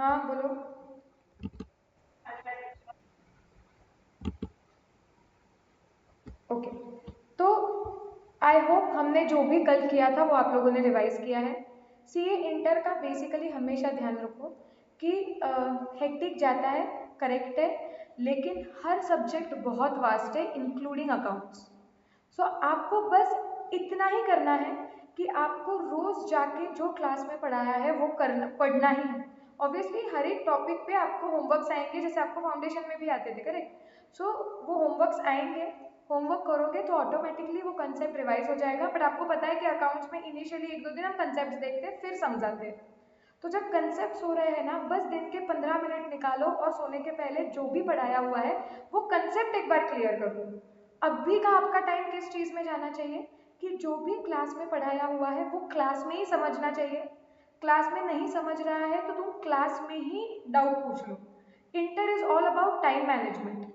हाँ बोलो। ओके, तो आई होप हमने जो भी कल किया था वो आप लोगों ने रिवाइज किया है। सीए इंटर का बेसिकली हमेशा ध्यान रखो कि हेक्टिक जाता है, करेक्ट है, लेकिन हर सब्जेक्ट बहुत वास्ट है इंक्लूडिंग अकाउंट्स। सो आपको बस इतना ही करना है कि आपको रोज जाके जो क्लास में पढ़ाया है वो करना पढ़ना ही है। ऑब्वियसली हर एक टॉपिक पे आपको होमवर्क्स आएंगे, जैसे आपको फाउंडेशन में भी आते थे, करेक्ट। सो वो होमवर्क्स आएंगे, होमवर्क करोगे तो ऑटोमेटिकली वो कंसेप्ट रिवाइज हो जाएगा। बट आपको पता है कि अकाउंट्स में इनिशियली एक दो दिन हम कंसेप्ट देखते हैं फिर समझाते हैं। तो जब कंसेप्ट हो रहे हैं ना, बस दिन के 15 मिनट निकालो और सोने के पहले जो भी पढ़ाया हुआ है वो कंसेप्ट एक बार क्लियर कर दो। अभी का आपका टाइम किस चीज में जाना चाहिए कि जो भी क्लास में पढ़ाया हुआ है वो क्लास में ही समझना चाहिए। क्लास में नहीं समझ रहा है तो तुम क्लास में ही डाउट पूछ लो। Inter is all about time management.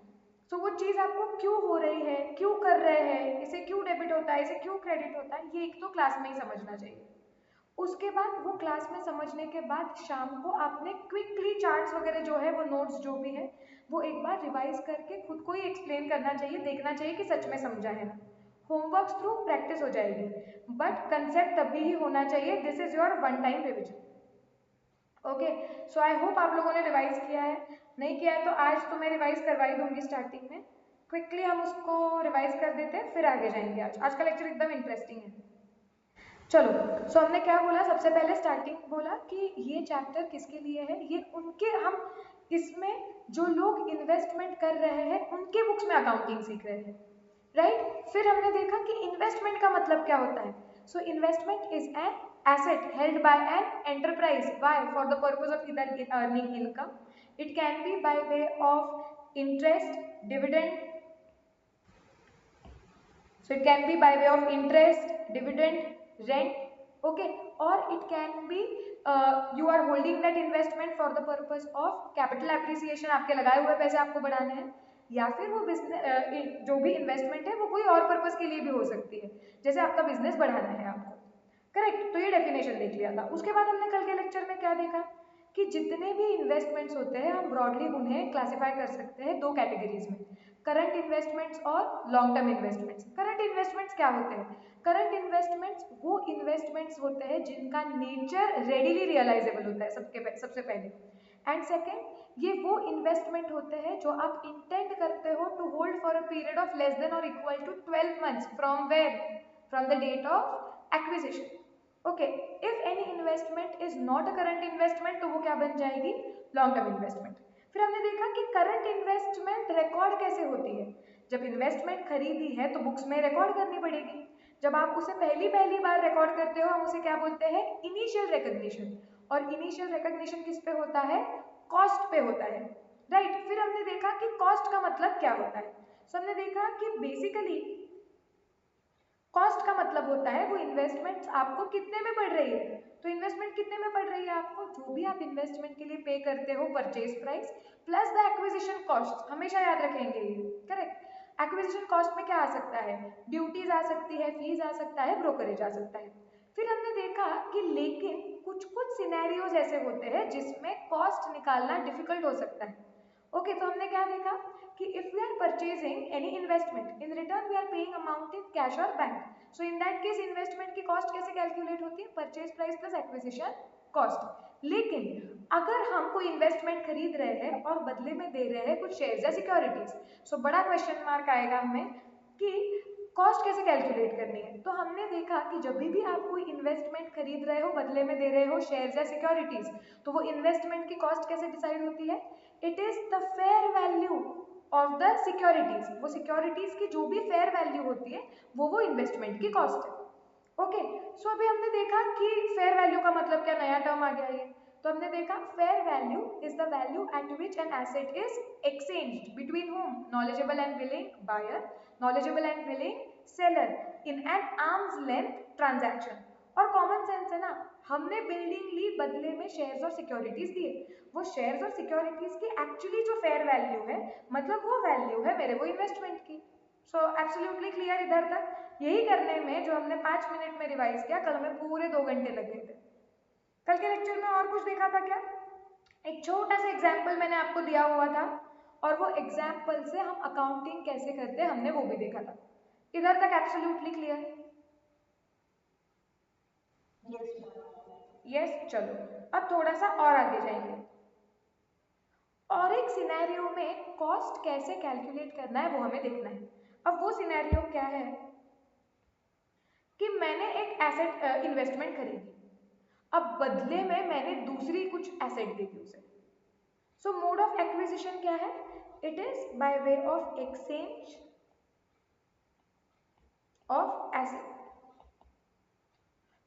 So वो चीज़ आपको क्यों हो रही है, क्यों कर रहे हैं, इसे क्यों डेबिट होता है, इसे क्यों क्रेडिट होता है, ये एक तो क्लास में ही समझना चाहिए। उसके बाद वो क्लास में समझने के बाद शाम को आपने क्विकली चार्ट्स वगैरह जो है वो नोट्स जो भी है वो एक बार रिवाइज करके खुद को ही एक्सप्लेन करना चाहिए, देखना चाहिए कि सच में समझा है ना। होमवर्क थ्रू प्रैक्टिस हो जाएगी, बट कंसेप्ट तभी ही होना चाहिए। This is your one time revision. Okay, so I hope आप लोगों ने रिवाइज किया है। नहीं किया है तो आज तो मैं रिवाइज करवा ही दूंगी स्टार्टिंग में। क्विकली हम उसको रिवाइज कर देते हैं फिर आगे जाएंगे। आज का लेक्चर एकदम इंटरेस्टिंग है। चलो, सो हमने क्या बोला, सबसे पहले स्टार्टिंग बोला कि ये चैप्टर किसके लिए है, ये उनके हम इसमें जो लोग इन्वेस्टमेंट कर रहे हैं उनके बुक्स में अकाउंटिंग सीख रहे हैं, राइट। फिर हमने देखा कि इन्वेस्टमेंट का मतलब क्या होता है। So investment is an asset held by an enterprise by for the purpose of either earning income. It can be by way of interest, dividend. So it can be by way of interest, dividend, rent, okay, or it can be you are holding that investment for the purpose of capital appreciation, आपके लगाए हुए पैसे आपको बढ़ाने हैं, या फिर वो बिजनेस जो भी इन्वेस्टमेंट है वो कोई और पर्पज के लिए भी हो सकती है, जैसे आपका बिजनेस बढ़ाना है आपको, करेक्ट। तो ये डेफिनेशन देख लिया था। उसके बाद हमने कल के लेक्चर में क्या देखा कि जितने भी इन्वेस्टमेंट्स होते हैं हम ब्रॉडली उन्हें क्लासिफाई कर सकते हैं दो कैटेगरीज में, करंट इन्वेस्टमेंट्स और long term investments. Current investments क्या होते हैं? करंट इन्वेस्टमेंट्स वो इन्वेस्टमेंट्स होते हैं जिनका नेचर रेडिली रियलाइजेबल होता है सबसे पहले। एंड सेकेंड, ये वो इन्वेस्टमेंट होते हैं जो आप इंटेंड करते हो to hold for a period of less than और equal to 12 months from where, from the date of acquisition. Okay, if any investment is not a current investment तो वो क्या बन जाएगी? Long term investment. फिर हमने देखा कि करंट इन्वेस्टमेंट रिकॉर्ड कैसे होती है। जब इन्वेस्टमेंट खरीदी है तो बुक्स में रिकॉर्ड करनी पड़ेगी। जब आप उसे पहली पहली बार रिकॉर्ड करते हो हम उसे क्या बोलते हैं? Initial recognition. और इनिशियल रिकॉग्निशन किस पे होता है? कॉस्ट पे होता है, राइट। फिर हमने देखा कि कॉस्ट का मतलब क्या होता है। सो हमने देखा कि बेसिकली कॉस्ट का मतलब होता है वो इन्वेस्टमेंट आपको कितने में पड़ रही है। तो इन्वेस्टमेंट कितने में पड़ रही है आपको? जो भी आप इन्वेस्टमेंट के लिए पे करते हो purchase price plus the acquisition cost, हमेशा याद रखेंगे ये, करेक्ट। एक्विजिशन कॉस्ट में क्या आ सकता है? ड्यूटीज आ सकती है, फीस आ सकता है, ब्रोकरेज आ सकता है। फिर हमने देखा कि लेकिन कुछ कुछ सिनेरियोज ऐसे होते हैं जिसमें कॉस्ट निकालना डिफिकल्ट हो सकता है। ओके, तो हमने क्या देखा कि if we are purchasing any investment in return we are paying amount in cash और bank, so in that case investment की कॉस्ट कैसे कैलकुलेट होती है? Purchase price plus acquisition cost. लेकिन अगर हम कोई इन्वेस्टमेंट खरीद रहे हैं और बदले में दे रहे हैं कुछ शेयर्स या सिक्योरिटीज, सो बड़ा क्वेश्चन मार्क आएगा हमें कि कॉस्ट कैसे कैलकुलेट करनी है। तो हमने देखा कि जब भी आप कोई इन्वेस्टमेंट खरीद रहे हो, बदले में दे रहे हो शेयर्स या सिक्योरिटीज, तो वो इन्वेस्टमेंट की कॉस्ट कैसे डिसाइड होती है? It is the fair value of the securities. वो सिक्योरिटीज की जो भी फेयर वैल्यू होती है वो इन्वेस्टमेंट की कॉस्ट है। ओके, सो अभी हमने देखा कि फेयर वैल्यू का मतलब क्या, नया टर्म आ गया ये। तो हमने देखा fair value is the value at which an asset is exchanged between home, knowledgeable and willing buyer, knowledgeable and willing seller in an arm's length transaction। और कॉमन सेंस है ना, हमने बिल्डिंग ली, बदले में शेयर्स और सिक्योरिटीज दिए। वो shares और सिक्योरिटीज की एक्चुअली जो फेयर वैल्यू है, मतलब वो वैल्यू है मेरे वो इन्वेस्टमेंट की। सो एब्सोल्युटली क्लियर इधर तक। यही करने में जो हमने 5 मिनट में रिवाइज किया, कल में पूरे 2 घंटे लग गए थे। कल के लेक्चर में और कुछ देखा था क्या? एक छोटा सा एग्जाम्पल मैंने आपको दिया हुआ था और वो एग्जाम्पल से हम अकाउंटिंग कैसे करते हैं हमने वो भी देखा था। इधर तक एब्सोल्युटली क्लियर? यस चलो अब थोड़ा सा और आगे जाएंगे और एक सिनेरियो में कॉस्ट कैसे कैलकुलेट करना है वो हमें देखना है। अब वो सिनेरियो क्या है कि मैंने एक एसेट इन्वेस्टमेंट खरीदी, अब बदले में मैंने दूसरी कुछ एसेट दे दी उसे। सो मोड ऑफ एक्विजिशन क्या है? It is by way of exchange of asset.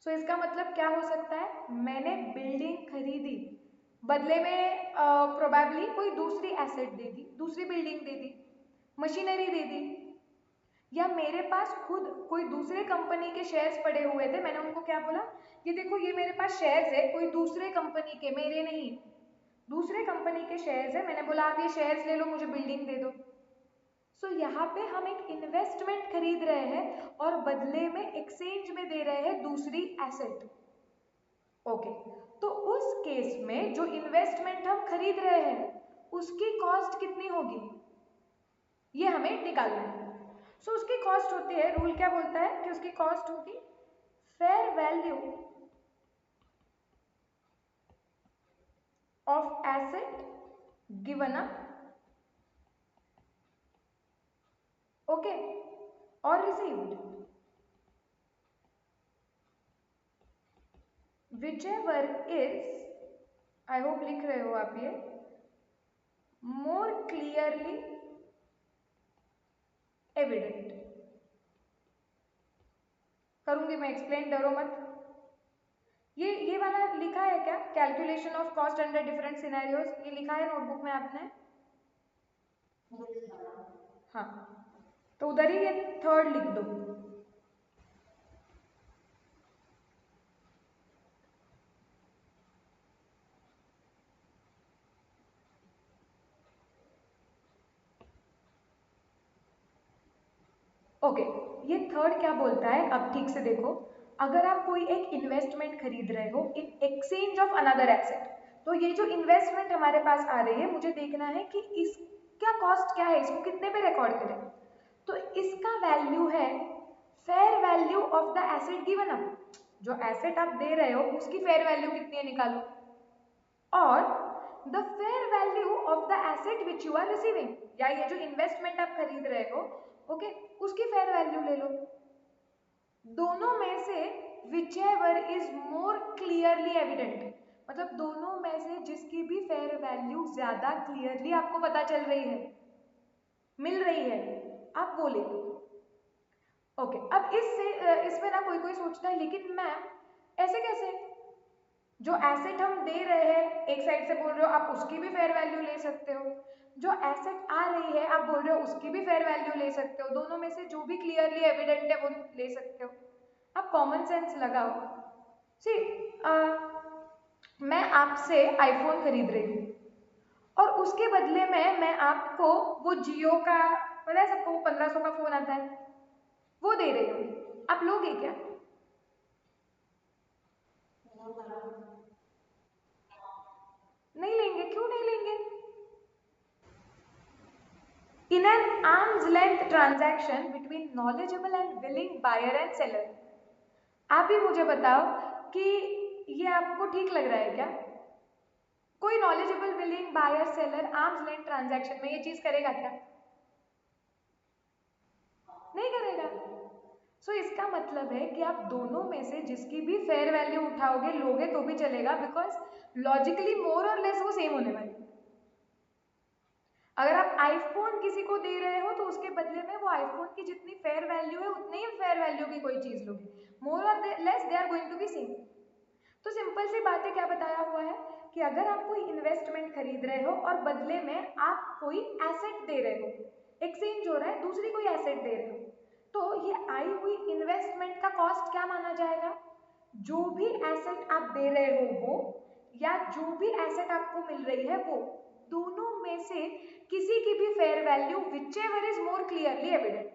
So इसका मतलब क्या हो सकता है, मैंने बिल्डिंग खरीदी, बदले में प्रोबेबली कोई दूसरी एसेट दे दी, दूसरी बिल्डिंग दे दी, मशीनरी दे दी, या मेरे पास खुद कोई दूसरे कंपनी के शेयर्स पड़े हुए थे, मैंने उनको क्या बोला, ये देखो ये मेरे पास शेयर्स है कोई दूसरे कंपनी के, मेरे नहीं, दूसरे कंपनी के शेयर्स है, मैंने बोला आप ये शेयर्स ले लो मुझे बिल्डिंग दे दो। सो यहाँ पे हम एक इन्वेस्टमेंट खरीद रहे हैं और बदले में एक्सचेंज में दे रहे हैं दूसरी एसेट। ओके तो उस केस में जो इन्वेस्टमेंट हम खरीद रहे हैं उसकी कॉस्ट कितनी होगी ये हमें निकालना है। सो उसकी कॉस्ट होती है, रूल क्या बोलता है कि उसकी कॉस्ट होगी fair value of asset given up, okay, और received, whichever is, I hope लिख रहे हो आप ये, more clearly evident। करूंगी मैं एक्सप्लेन, डरो मत। ये वाला लिखा है क्या, calculation of cost under different scenarios, ये लिखा है नोटबुक में आपने? हाँ तो उधर ही ये थर्ड लिख दो। ओके ये थर्ड क्या बोलता है, अब ठीक से देखो, अगर आप कोई एक इन्वेस्टमेंट खरीद रहे हो इन एक्सचेंज ऑफ अनदर एसेट, तो ये जो इन्वेस्टमेंट हमारे पास आ रही है मुझे देखना है कि इसका कॉस्ट क्या है, इसको कितने पे रिकॉर्ड करें, तो इसका वैल्यू है fair value of the asset given up, जो एसेट आप दे रहे हो उसकी फेयर वैल्यू कितनी है निकालो, और the fair value of the asset which you are receiving, या ये जो इन्वेस्टमेंट आप खरीद रहे हो ओके उसकी फेयर वैल्यू ले लो, दोनों में से whichever is more clearly evident, मतलब दोनों में से जिसकी भी फेयर वैल्यू ज्यादा क्लियरली आपको पता चल रही है, मिल रही है, आप वो ले लो। ओके अब इसमें ना कोई कोई सोचता है लेकिन मैम ऐसे कैसे, जो एसेट हम दे रहे हैं एक साइड से बोल रहे हो आप उसकी भी फेयर वैल्यू ले सकते हो, जो एसेट आ रही है आप बोल रहे हो उसकी भी फेयर वैल्यू ले सकते हो, दोनों में से जो भी क्लियरली एविडेंट है वो ले सकते हो। आप कॉमन सेंस लगाओ। सी मैं आपसे आईफोन खरीद रही हूँ और उसके बदले में मैं आपको वो जियो का, पता है सबको 1500 का फोन आता है, वो दे रही हूँ, आप लोगे क्या? नहीं लेंगे, क्यों नहीं लेंगे? In an arm's length transaction between knowledgeable and willing buyer and seller, आप ही मुझे बताओ कि ये आपको ठीक लग रहा है क्या? कोई knowledgeable willing buyer seller arm's length transaction में ये चीज करेगा क्या? नहीं करेगा। सो इसका मतलब है कि आप दोनों में से जिसकी भी फेयर वैल्यू उठाओगे लोगे तो भी चलेगा, बिकॉज लॉजिकली मोर और लेस वो सेम होने वाली। अगर आप आईफोन किसी को दे रहे हो तो उसके बदले में वो आईफोन की जितनी फेयर वैल्यू है उतनी ही फेयर वैल्यू की कोई चीज लोगे, मोर और less they are going to be same. तो सिंपल सी बात है, क्या बताया हुआ है कि अगर आप कोई इन्वेस्टमेंट खरीद रहे हो और बदले में आप कोई एसेट दे रहे हो, एक्सचेंज हो रहा है, दूसरी कोई एसेट दे रहे हो, तो ये आई हुई इन्वेस्टमेंट का कॉस्ट क्या माना जाएगा? जो भी एसेट आप दे रहे हो वो, या जो भी एसेट आपको मिल रही है वो, दोनों में से किसी की भी fair value whichever is more clearly evident,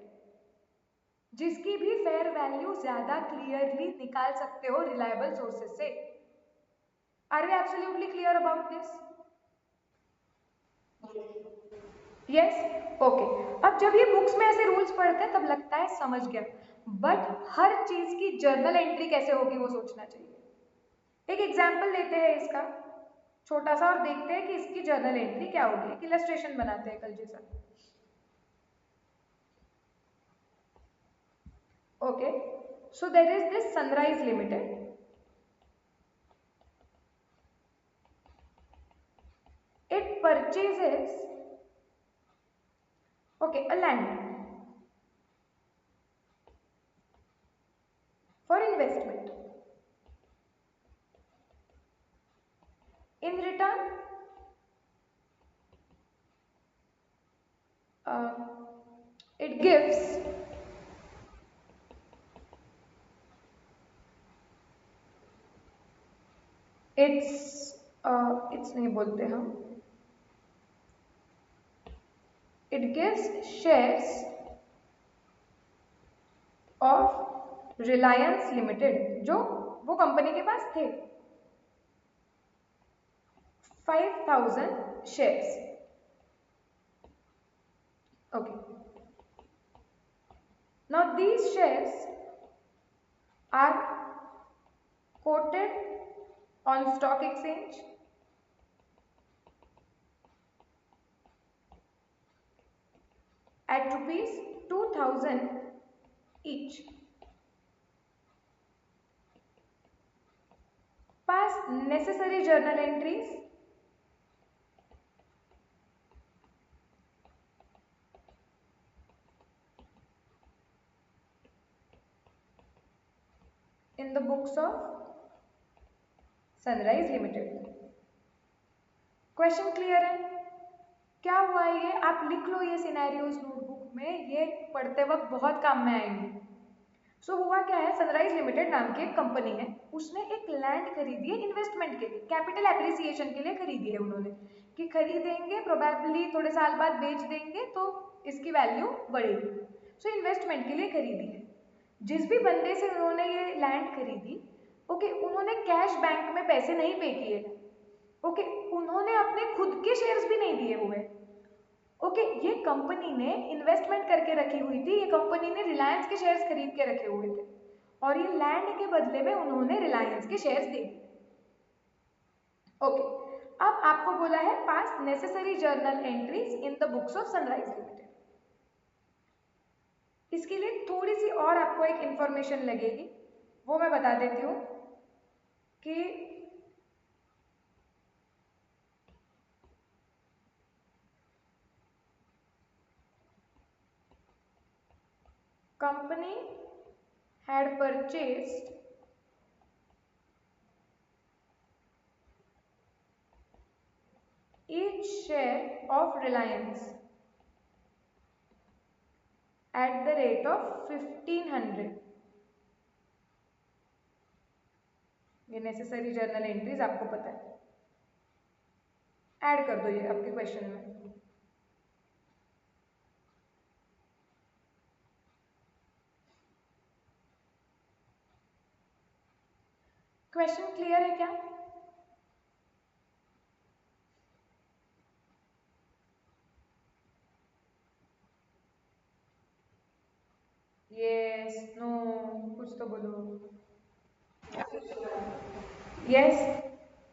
जिसकी भी फेयर वैल्यू ज्यादा क्लियरली निकाल सकते हो रिलायबल सोर्सेस से। Are we absolutely clear about this? Yes okay. अब जब ये बुक्स में ऐसे रूल्स पढ़ते हैं तब लगता है समझ गया, बट हर चीज की जर्नल एंट्री कैसे होगी वो सोचना चाहिए। एक एग्जाम्पल लेते हैं इसका छोटा सा और देखते हैं कि इसकी जर्नल एंट्री क्या होगी। एक इलस्ट्रेशन बनाते हैं कल जैसा। Okay, so there is this Sunrise Limited. It purchases, okay, a land for investment. In return, uh, it gives its नहीं बोलते हम, it gives shares of Reliance Limited जो वो कंपनी के पास थे 5,000 shares. Okay. Now these shares are quoted on stock exchange at rupees 2,000 each. Pass necessary journal entries. In the books of Sunrise Limited. Question clear है? क्या हुआ है ये? आप लिख लो ये सिनेरियोज नोटबुक में, ये पढ़ते वक्त बहुत काम में आएंगे। सो हुआ क्या है, सनराइज लिमिटेड नाम की एक कंपनी है, उसने एक लैंड खरीदी है इन्वेस्टमेंट के लिए, कैपिटल एप्रिसिएशन के लिए खरीदी है उन्होंने, कि खरीदेंगे प्रोबेबली थोड़े साल बाद बेच देंगे तो इसकी वैल्यू बढ़ेगी। सो इन्वेस्टमेंट के लिए खरीदी है। जिस भी बंदे से उन्होंने ये लैंड खरीदी, ओके, उन्होंने कैश बैंक में पैसे नहीं पे किए, ओके, उन्होंने अपने खुद के शेयर्स भी नहीं दिए हुए, ओके, ये कंपनी ने इन्वेस्टमेंट करके रखी हुई थी, ये कंपनी ने रिलायंस के शेयर्स खरीद के रखे हुए थे और ये लैंड के बदले में उन्होंने रिलायंस के शेयर्स दे दिए। ओके, अब आपको बोला है पास necessary journal entries in the books of sunrise limited. इसके लिए थोड़ी सी और आपको एक इंफॉर्मेशन लगेगी, वो मैं बता देती हूँ कि company had purchased each share of Reliance at the rate of 1500। ये नेसेसरी जर्नल एंट्रीज आपको पता है, ऐड कर दो ये आपके क्वेश्चन में। क्वेश्चन क्लियर है क्या? यस, नो, कुछ तो बोलो। Yes,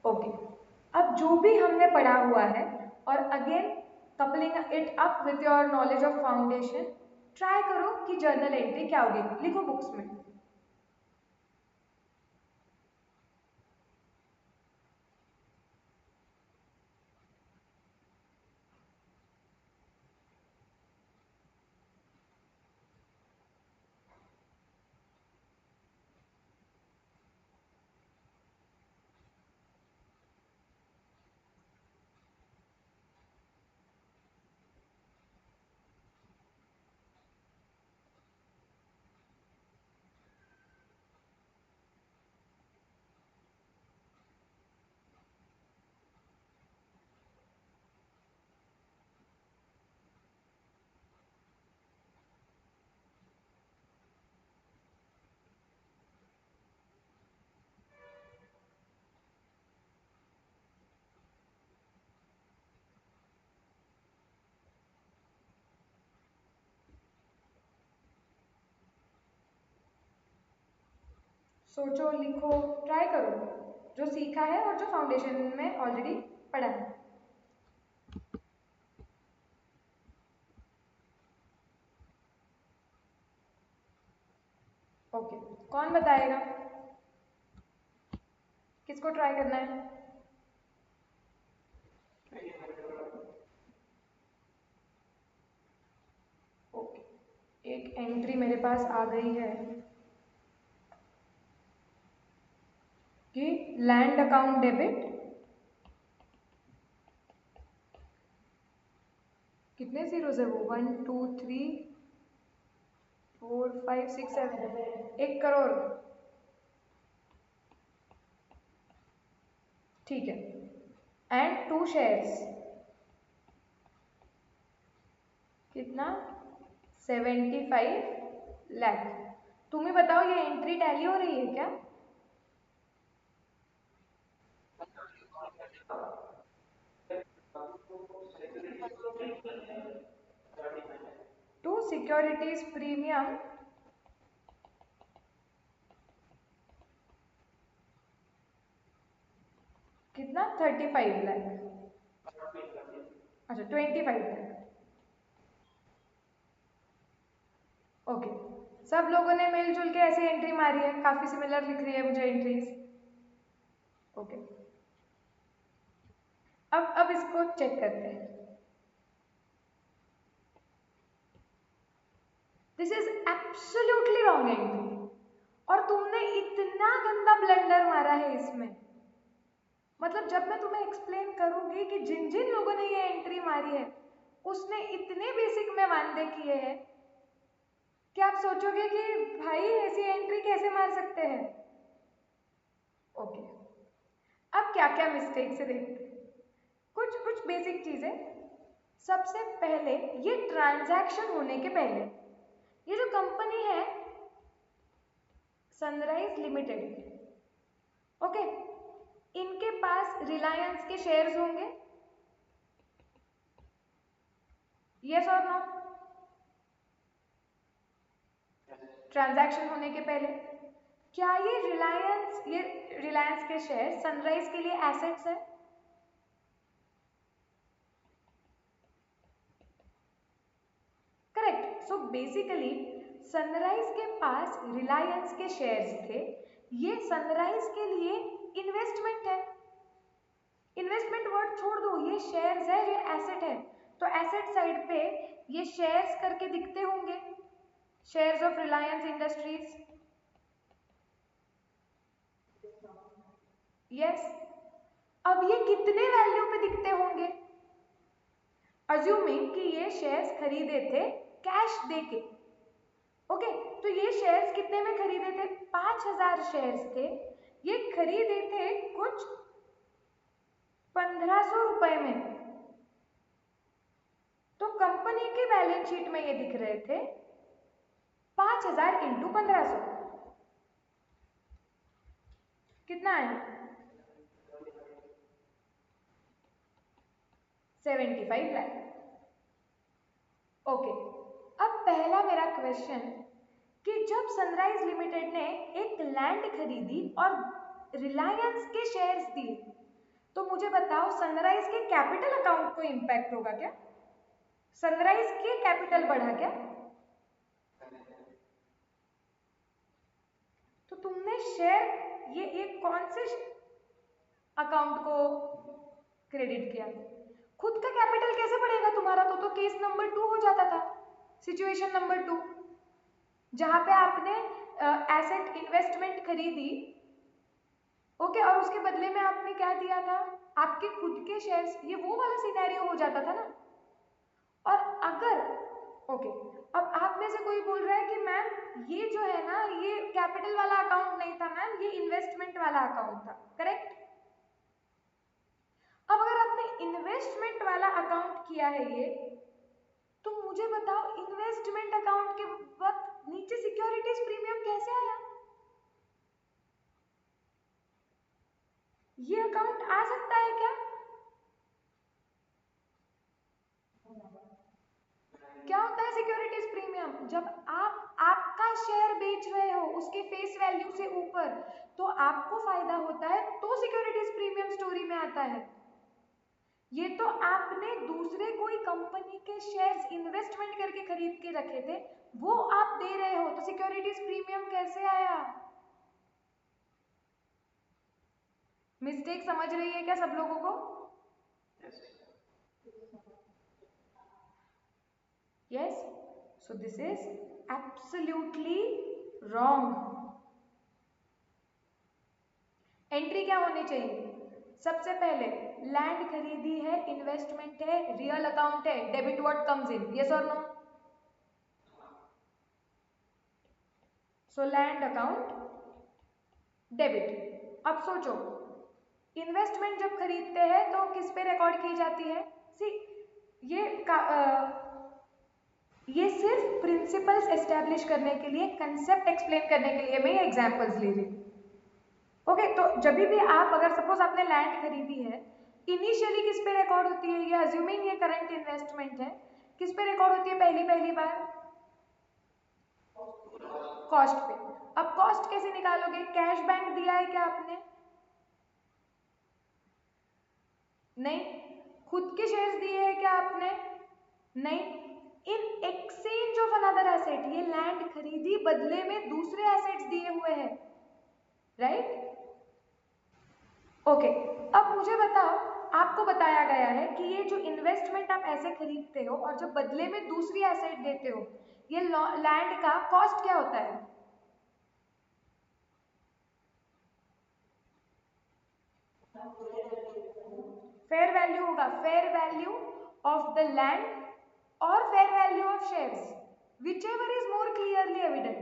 okay. अब जो भी हमने पढ़ा हुआ है, और again coupling it up with your knowledge of foundation, try करो कि जर्नल एंट्री क्या होगी, लिखो बुक्स में। सोचो, लिखो, ट्राई करो जो सीखा है और जो फाउंडेशन में ऑलरेडी पढ़ा है। ओके, कौन बताएगा? किसको ट्राई करना है? ओके, एक एंट्री मेरे पास आ गई है कि लैंड अकाउंट डेबिट कितने जीरो है वो? 1 2 3 4 5 6 7, 1 करोड़। ठीक है, एंड 2 शेयर्स कितना? 75 लाख। तुम ही बताओ, ये एंट्री टैली हो रही है क्या? टू सिक्योरिटीज प्रीमियम कितना? 35 लाख। अच्छा, 25 लाख। ओके, सब लोगों ने मिलजुल के ऐसी एंट्री मारी है, काफी सिमिलर दिख रही है मुझे एंट्रीज। ओके, अब इसको चेक करते हैं। This is absolutely wrong entry, और तुमने इतना गंदा ब्लंडर मारा है इसमें। मतलब जब मैं तुम्हें एक्सप्लेन करूंगी कि जिन जिन लोगों ने ये एंट्री मारी है उसने इतने बेसिक में वांदे किए हैं कि आप सोचोगे कि भाई ऐसी एंट्री कैसे मार सकते हैं। ओके, अब क्या क्या मिस्टेक्स है देखते हैं। कुछ कुछ बेसिक चीजें। सबसे पहले, ये ट्रांजैक्शन होने के पहले ये जो कंपनी है सनराइज लिमिटेड, ओके, इनके पास रिलायंस के शेयर्स होंगे, यस और नो? ट्रांजैक्शन होने के पहले क्या ये रिलायंस के शेयर सनराइज के लिए एसेट्स है? करेक्ट। सो बेसिकली सनराइज के पास रिलायंस के शेयर्स थे, ये सनराइज के लिए इन्वेस्टमेंट है। इन्वेस्टमेंट वर्ड छोड़ दो, ये शेयर्स है, ये एसेट है। तो एसेट साइड पे ये शेयर्स करके दिखते होंगे, shares of Reliance industries. Yes. अब ये कितने वैल्यू पे दिखते होंगे? अज्यूमिंग कि ये शेयर्स खरीदे थे कैश देके। ओके, तो ये शेयर्स कितने में खरीदे थे? 5000 शेयर्स थे, ये खरीदे थे कुछ 1500 रुपए में। तो कंपनी के बैलेंस शीट में ये दिख रहे थे 5000 इंटू 1500, कितना है? 75 लाख। ओके, अब पहला मेरा क्वेश्चन कि जब सनराइज लिमिटेड ने एक लैंड खरीदी और रिलायंस के शेयर्स दिए, तो मुझे बताओ सनराइज के कैपिटल अकाउंट को इंपैक्ट होगा क्या? सनराइज के कैपिटल बढ़ा क्या? तो तुमने शेयर ये कौन से अकाउंट को क्रेडिट किया? खुद का कैपिटल कैसे बढ़ेगा तुम्हारा? तो केस नंबर 2 हो जाता था, सिचुएशन नंबर 2, जहां पे आपने एसेट इन्वेस्टमेंट खरीदी, ओके, और उसके बदले में आपने क्या दिया था? आपके खुद के शेयर्स। ये वो वाला सिनेरियो हो जाता था ना। और अगर ओके, अब आप में से कोई बोल रहा है कि मैम ये जो है ना, ये कैपिटल वाला अकाउंट नहीं था मैम, ये इन्वेस्टमेंट वाला अकाउंट था, करेक्ट? अब अगर आपने इन्वेस्टमेंट वाला अकाउंट किया है ये, तो मुझे बताओ इन्वेस्टमेंट अकाउंट के वक्त नीचे सिक्योरिटीज प्रीमियम कैसे आया? ये अकाउंट आ सकता है क्या? क्या होता है सिक्योरिटीज प्रीमियम? जब आप आपका शेयर बेच रहे हो, उसके के फेस वैल्यू से ऊपर, तो आपको फायदा होता है, तो सिक्योरिटीज प्रीमियम स्टोरी में आता है। ये तो आपने दूसरे कोई कंपनी के शेयर्स इन्वेस्टमेंट करके खरीद के रखे थे, वो आप दे रहे हो, तो सिक्योरिटीज प्रीमियम कैसे आया? मिस्टेक समझ रही है क्या सब लोगों को? Yes, so this is absolutely wrong. Entry क्या होनी चाहिए? सबसे पहले लैंड खरीदी है, इन्वेस्टमेंट है, रियल अकाउंट है, debit what comes in, yes और no? So land account debit. अब सोचो, इन्वेस्टमेंट जब खरीदते हैं तो किस पे रिकॉर्ड की जाती है? सी ये सिर्फ प्रिंसिपल्स एस्टेब्लिश करने के लिए, कंसेप्ट एक्सप्लेन करने के लिए मैं ये एग्जांपल्स ले रही हूँ। ओके, तो जब भी आप, अगर सपोज आपने लैंड खरीदी है, इनिशियली किस पे रिकॉर्ड होती है? ये अज्यूमिंग ये करंट इन्वेस्टमेंट है, किस पे रिकॉर्ड होती है पहली बार? कॉस्ट पे। अब कॉस्ट कैसे निकालोगे? कैश बैंक दिया है क्या आपने? नहीं। खुद के शेयर्स दिए हैं क्या आपने? नहीं। इन एक्सचेंज ऑफ अनदर एसेट, ये लैंड खरीदी, बदले में दूसरे एसेट्स दिए हुए हैं, राइट? ओके, अब मुझे बताओ, आपको बताया गया है कि ये जो इन्वेस्टमेंट आप ऐसे खरीदते हो और जब बदले में दूसरी एसेट देते हो, ये लैंड का कॉस्ट क्या होता है? फेयर वैल्यू होगा, fair value of the land और fair value of shares, whichever is more clearly evident.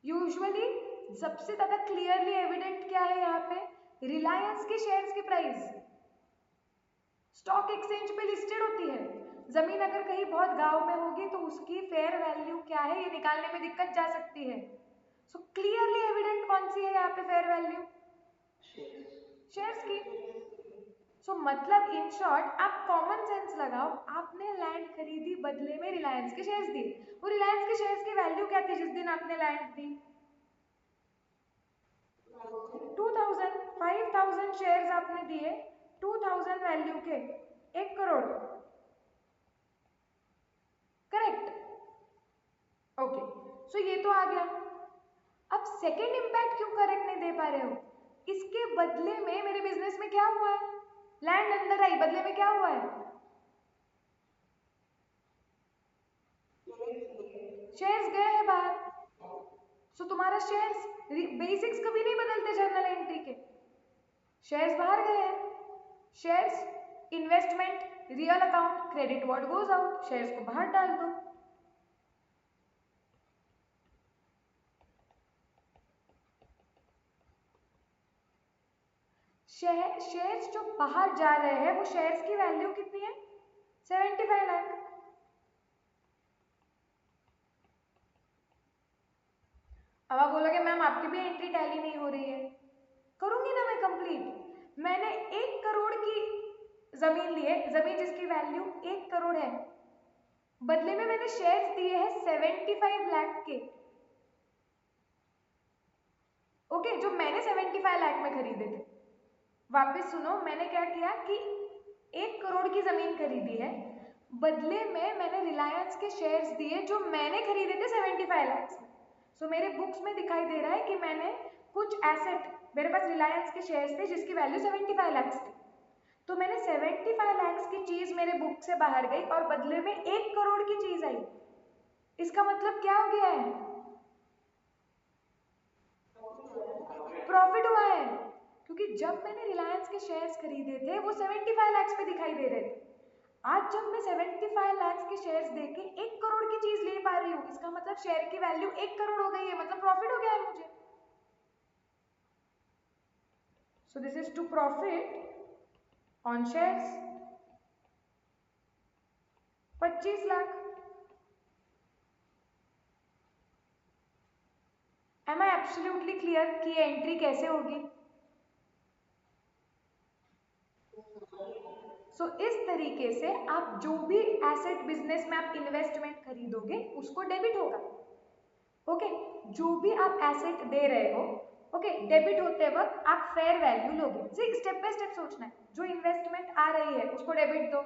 Usually सबसे ज्यादा क्लियरली एविडेंट क्या है यहाँ पे? रिलायंस के शेयर्स की प्राइस स्टॉक एक्सचेंज पे लिस्टेड होती है। जमीन अगर कहीं बहुत गांव में होगी तो उसकी फेयर वैल्यू क्या है ये निकालने में दिक्कत जा सकती है। सो क्लियरली एविडेंट कौन सी है यहाँ पे फेयर वैल्यू? शेयर्स की। सो मतलब इन शॉर्ट आप कॉमन सेंस लगाओ, आपने लैंड खरीदी, बदले में रिलायंस के शेयर्स दिए, वो रिलायंस के शेयर्स की वैल्यू क्या थी जिस दिन आपने लैंड दी? 2000। 5000 शेयर्स आपने दिए 2000 वैल्यू के, 1 करोड़, करेक्ट? ओके, सो ये तो आ गया। अब सेकेंड इंपैक्ट क्यों करेक्ट नहीं दे पा रहे हो? इसके बदले में मेरे बिजनेस में क्या हुआ है? लैंड अंदर आई, बदले में क्या हुआ है? शेयर्स गए हैं बाहर। सो तुम्हारा शेयर्स, बेसिक्स कभी नहीं बदलते जर्नल एंट्री के, शेयर्स बाहर गए हैं। Shares investment, real account, credit what goes out, shares को बाहर डाल दो। शेयर्स जो बाहर जा रहे हैं वो शेयर्स की वैल्यू कितनी है? 75 लाख। अब आप बोलोगे मैम आपकी भी एंट्री टैली नहीं हो रही है। करूंगी ना मैं कंप्लीट। मैंने 1 करोड़ की जमीन ली है, जमीन जिसकी वैल्यू 1 करोड़ है, बदले में मैंने शेयर्स दिए हैं 75 लाख के। ओके, जो मैंने 75 लाख में खरीदे थे। वापस सुनो, मैंने क्या किया कि 1 करोड़ की जमीन खरीदी है, बदले में मैंने रिलायंस के शेयर्स दिए जो मैंने खरीदे थे 75 लाख में। सो मेरे बुक्स में दिखाई दे रहा है कि मैंने कुछ एसेट, मेरे पास रिलायंस के शेयर्स थे जिसकी वैल्यू 75 लाख थी, तो मैंने 75 लाख की चीज मेरे बुक से बाहर गई और बदले में 1 करोड़ की चीज आई। इसका मतलब क्या हो गया है? प्रॉफिट हुआ है, क्योंकि जब मैंने रिलायंस के शेयर्स खरीदे थे वो 75 लाख पे दिखाई दे रहे थे। आज जब मैं 75 लाख के शेयर्स देके 1 करोड़ की चीज ले पा रही हूँ, इसका मतलब शेयर की वैल्यू 1 करोड़ हो गई है, मतलब प्रॉफिट हो गया है मुझे। So this is to profit on shares 25 lakh. Am I absolutely clear कि ये एंट्री कैसे होगी? सो इस तरीके से आप जो भी एसेट बिजनेस में आप इन्वेस्टमेंट खरीदोगे उसको डेबिट होगा। ओके, जो भी आप एसेट दे रहे हो, ओके, डेबिट होते वक्त आप फेयर वैल्यू लोगे। स्टेप बाय स्टेप सोचना है। जो इन्वेस्टमेंट आ रही है उसको डेबिट दो,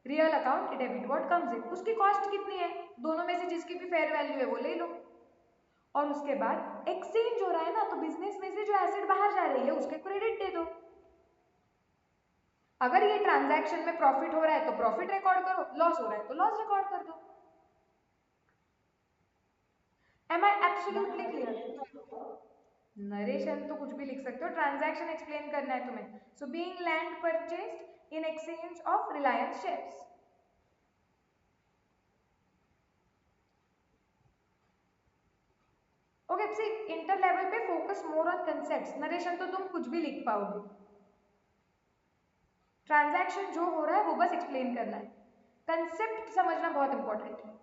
real account debit what comes इन, उसकी कॉस्ट कितनी है, दोनों में से जिसकी भी फेयर वैल्यू है वो ले लो। और उसके बाद एक्सचेंज हो रहा है ना, तो बिजनेस में से जो एसेट बाहर जा रही है उसके क्रेडिट दे दो। अगर ये ट्रांजैक्शन में प्रॉफिट हो रहा है तो प्रॉफिट रिकॉर्ड करो, लॉस हो रहा है तो लॉस रिकॉर्ड कर दो। Am I absolutely clear? Narration तो कुछ भी लिख सकते हो, ट्रांजैक्शन एक्सप्लेन करना है तुम्हें। So being land purchased in exchange of Reliance shares. Okay, see inter level पे focus more on concepts, narration तो तुम कुछ भी लिख पाओगे। ट्रांजैक्शन जो हो रहा है वो बस एक्सप्लेन करना है, कंसेप्ट समझना बहुत इंपॉर्टेंट है।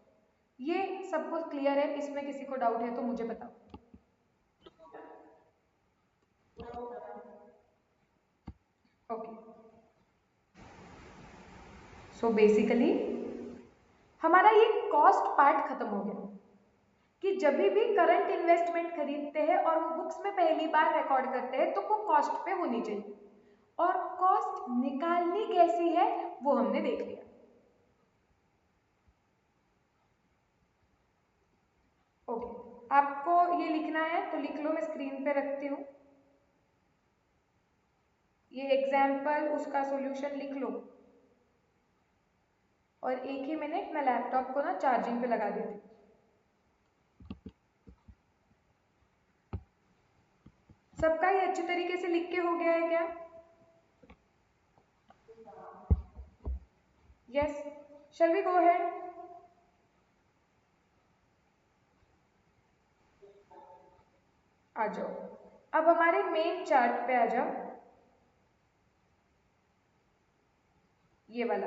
ये सब कुछ क्लियर है? इसमें किसी को डाउट है तो मुझे बताओ। ओके, सो बेसिकली हमारा ये कॉस्ट पार्ट खत्म हो गया कि जब भी करंट इन्वेस्टमेंट खरीदते हैं और वो बुक्स में पहली बार रिकॉर्ड करते हैं तो वो कॉस्ट पे होनी चाहिए, और कॉस्ट निकालनी कैसी है वो हमने देख लिया। ओके, आपको ये लिखना है तो लिख लो, मैं स्क्रीन पे रखती हूँ ये एग्जाम्पल, उसका सॉल्यूशन लिख लो। और एक ही मिनट मैं लैपटॉप को ना चार्जिंग पे लगा देती हूँ। सबका ये अच्छी तरीके से लिख के हो गया है क्या? Yes, shall we go ahead? आ जाओ, अब हमारे मेन चार्ट पे आ जाओ, ये वाला।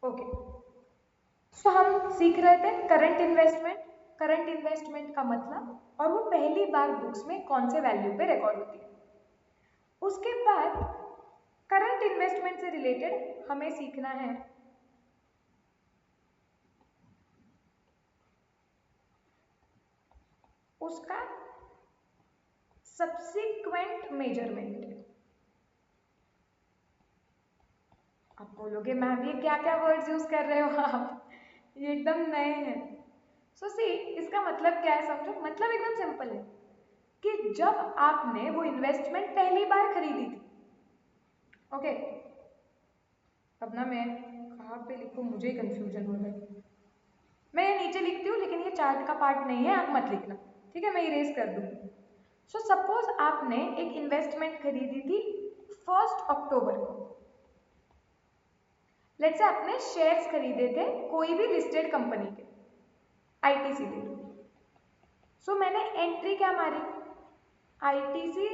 ओके, सो हम सीख रहे थे करंट इन्वेस्टमेंट। करंट इन्वेस्टमेंट का मतलब और वो पहली बार बुक्स में कौन से वैल्यू पे रिकॉर्ड होती है। उसके बाद करंट इन्वेस्टमेंट से रिलेटेड हमें सीखना है उसका सब्सिक्वेंट मेजरमेंट। आप बोलोगे मैम ये क्या क्या वर्ड्स यूज कर रहे हो आप, ये एकदम नए हैं। सो सी, इसका मतलब क्या है समझो, मतलब एकदम सिंपल है कि जब आपने वो इन्वेस्टमेंट पहली बार खरीदी थी, ओके, अब ना मैं कहाँ पे लिखूं, मुझे ही कंफ्यूजन हो रहा है। मैं ये नीचे लिखती हूँ लेकिन ये चार्ट का पार्ट नहीं है, आप मत लिखना, ठीक है, मैं इरेज कर दूंगी। सो सपोज आपने एक इन्वेस्टमेंट खरीदी थी 1 अक्टूबर को। लेट्स से आपने शेयर्स खरीदे थे कोई भी लिस्टेड कंपनी के, आईटीसी ले लो। सो मैंने एंट्री क्या मारी, आईटीसी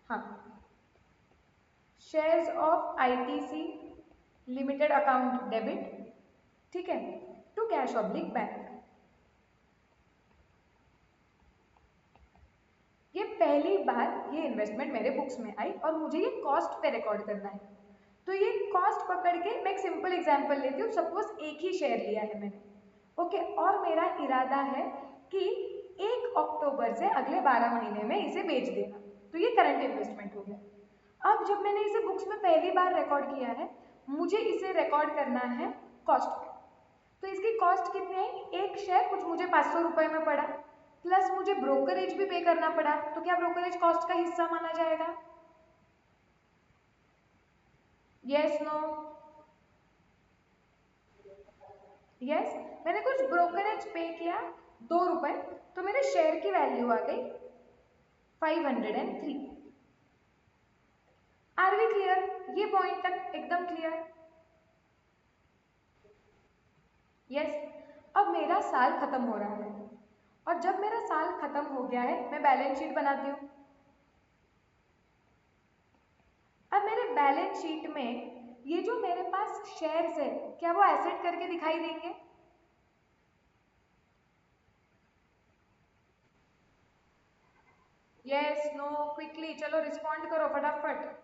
हाँ, shares of ITC limited account debit, ठीक है, टू कैश ऑब्लिक बैंक। ये पहली बार ये इन्वेस्टमेंट मेरे बुक्स में आई और मुझे ये कॉस्ट पे रिकॉर्ड करना है। तो ये कॉस्ट पकड़ के मैं एक सिंपल एग्जांपल लेती हूँ, सपोज एक ही शेयर लिया है मैंने, ओके, और मेरा इरादा है कि 1 अक्टूबर से अगले 12 महीने में इसे बेच देना, तो ये करंट इन्वेस्टमेंट हो गया। अब जब मैंने इसे बुक्स में पहली बार रिकॉर्ड किया है, मुझे इसे रिकॉर्ड करना है कॉस्ट पे। तो इसकी कॉस्ट कितनी है, एक शेयर कुछ मुझे 500 रुपए में पड़ा, प्लस मुझे ब्रोकरेज भी पे करना पड़ा, तो क्या ब्रोकरेज कॉस्ट का हिस्सा माना जाएगा? Yes no? यस, मैंने कुछ ब्रोकरेज पे किया 2 रुपए, तो मेरे शेयर की वैल्यू आ गई 503। Are we clear? ये पॉइंट तक एकदम क्लियर? यस, अब मेरा साल खत्म हो रहा है, और जब मेरा साल खत्म हो गया है मैं बैलेंस शीट बनाती हूँ। अब मेरे बैलेंस शीट में ये जो मेरे पास शेयर्स है क्या वो एसेट करके दिखाई देंगे? यस नो क्विकली, चलो रिस्पॉन्ड करो फटाफट।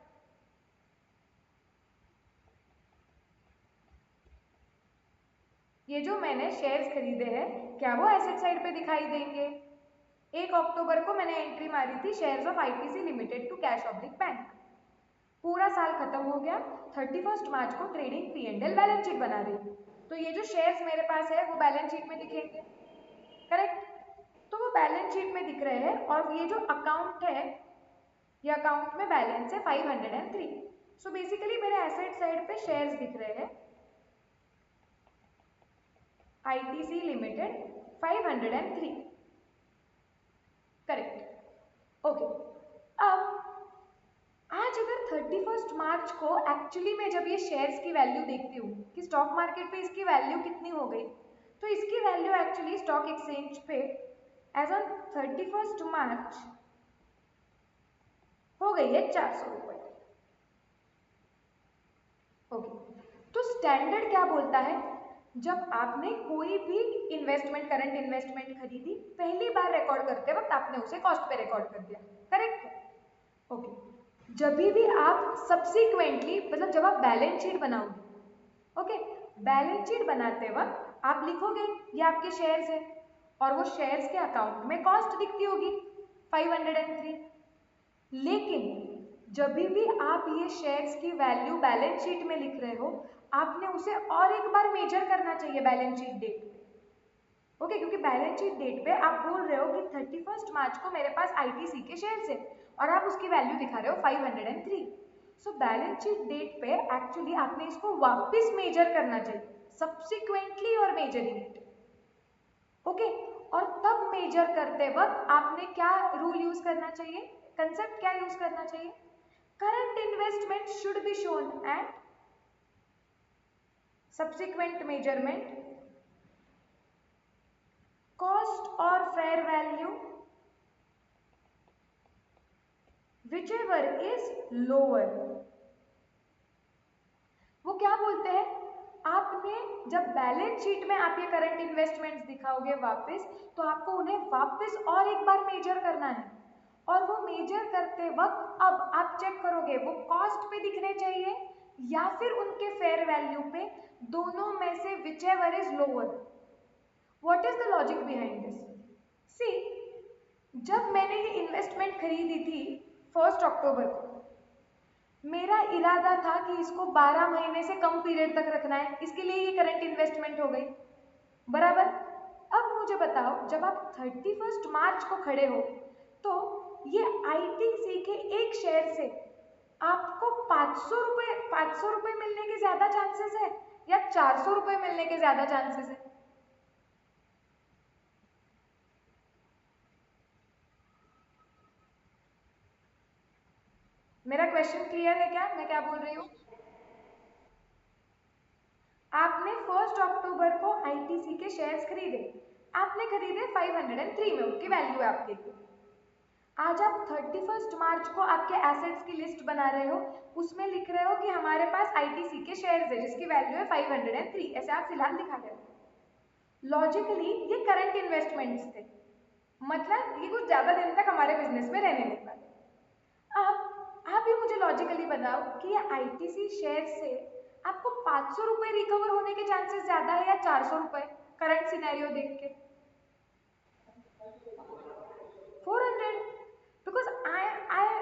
ये जो मैंने शेयर्स खरीदे हैं क्या वो एसेट साइड पे दिखाई देंगे? 1 अक्टूबर को मैंने एंट्री मारी थी shares of ITC Limited to cash oblique bank. पूरा साल खत्म हो गया, 31 मार्च को trading P and L balance sheet बना रही, तो ये जो शेयर्स मेरे पास है वो बैलेंस शीट में दिखेंगे, करेक्ट? तो वो बैलेंस शीट में दिख रहे हैं और ये जो अकाउंट है ये अकाउंट में बैलेंस है 503। सो बेसिकली मेरे एसेट साइड पे शेयर्स दिख रहे हैं आईटीसी लिमिटेड 503, करेक्ट? ओके, अब आज अगर 31 मार्च को एक्चुअली में जब ये शेयर्स की वैल्यू देखती हूँ कि स्टॉक मार्केट पे इसकी वैल्यू कितनी हो गई, तो इसकी वैल्यू एक्चुअली स्टॉक एक्सचेंज पे एज ऑन 31 मार्च हो गई है 400 रुपए। ओके, तो स्टैंडर्ड क्या बोलता है, जब आपने कोई भी इन्वेस्टमेंट करंट इन्वेस्टमेंट खरीदी पहली बार रिकॉर्ड करते वक्त आपने उसे कॉस्ट पे रिकॉर्ड कर दिया, करेक्ट? ओके, जब भी आप सब्सिक्वेंटली मतलब जब आप बैलेंस शीट बनाओगे, ओके, बैलेंस शीट बनाते वक्त आप लिखोगे ये आपके शेयर्स है और वो शेयर्स के अकाउंट में कॉस्ट दिखती होगी 503, लेकिन जब भी आप ये शेयर्स की वैल्यू बैलेंस शीट में लिख रहे हो आपने उसे और एक बार मेजर करना चाहिए बैलेंस शीट डेट पे, ओके? क्योंकि बैलेंस शीट डेट पे आप बोल रहे हो कि 31 मार्च को मेरे पास आईटीसी के शेयर्स है और आप उसकी वैल्यू दिखा रहे हो 503। सो बैलेंस शीट डेट पे एक्चुअली आपने इसको वापस मेजर करना चाहिए सब्सिक्वेंटली और मेजरिंग इट, ओके? और तब मेजर करते वक्त आपने क्या रूल यूज करना चाहिए, कंसेप्ट क्या यूज करना चाहिए? Current investment should be shown at subsequent measurement cost or fair value whichever is lower। वो क्या बोलते हैं, आपने जब बैलेंस शीट में आप ये करंट इन्वेस्टमेंट्स दिखाओगे वापस, तो आपको उन्हें वापस और एक बार मेजर करना है और वो मेजर करते वक्त अब आप चेक करोगे वो कॉस्ट पे दिखने चाहिए या फिर उनके फेयर वैल्यू पे, दोनों में से whichever is lower। What is the logic behind this? See, जब मैंने ये इन्वेस्टमेंट खरीदी थी 1 अक्टूबर को, मेरा इरादा था कि इसको 12 महीने से कम पीरियड तक रखना है, इसके लिए ये करंट इन्वेस्टमेंट हो गई, बराबर? अब मुझे बताओ जब आप 31 मार्च को खड़े हो तो ये आईटीसी के एक शेयर से आपको 500 रुपए मिलने के ज्यादा चांसेस है या 400 रुपए मिलने के ज्यादा चांसेस है? मेरा क्वेश्चन क्लियर है क्या, मैं क्या बोल रही हूँ? आपने 1 अक्टूबर को आईटीसी के शेयर्स खरीदे, आपने खरीदे 503 में, उसकी वैल्यू है आपके लिए। आज आप 31 मार्च को आपके एसेट्स की लिस्ट बना रहे हो, उसमें लिख रहे हो कि हमारे पास आईटीसी के शेयर्स है जिसकी वैल्यू है 503, ऐसे आप फिलहाल दिखा रहे हो। लॉजिकली ये करंट इन्वेस्टमेंट्स थे, मतलब ये कुछ ज्यादा दिन तक हमारे बिजनेस में रहने नहीं वाले। अब आप ये मुझे लॉजिकली बताओ कि ये आईटीसी शेयर से आपको 500 रुपए रिकवर होने के चांसेस ज्यादा है या 400 रुपए, करंट सिनेरियो देख के? 400, because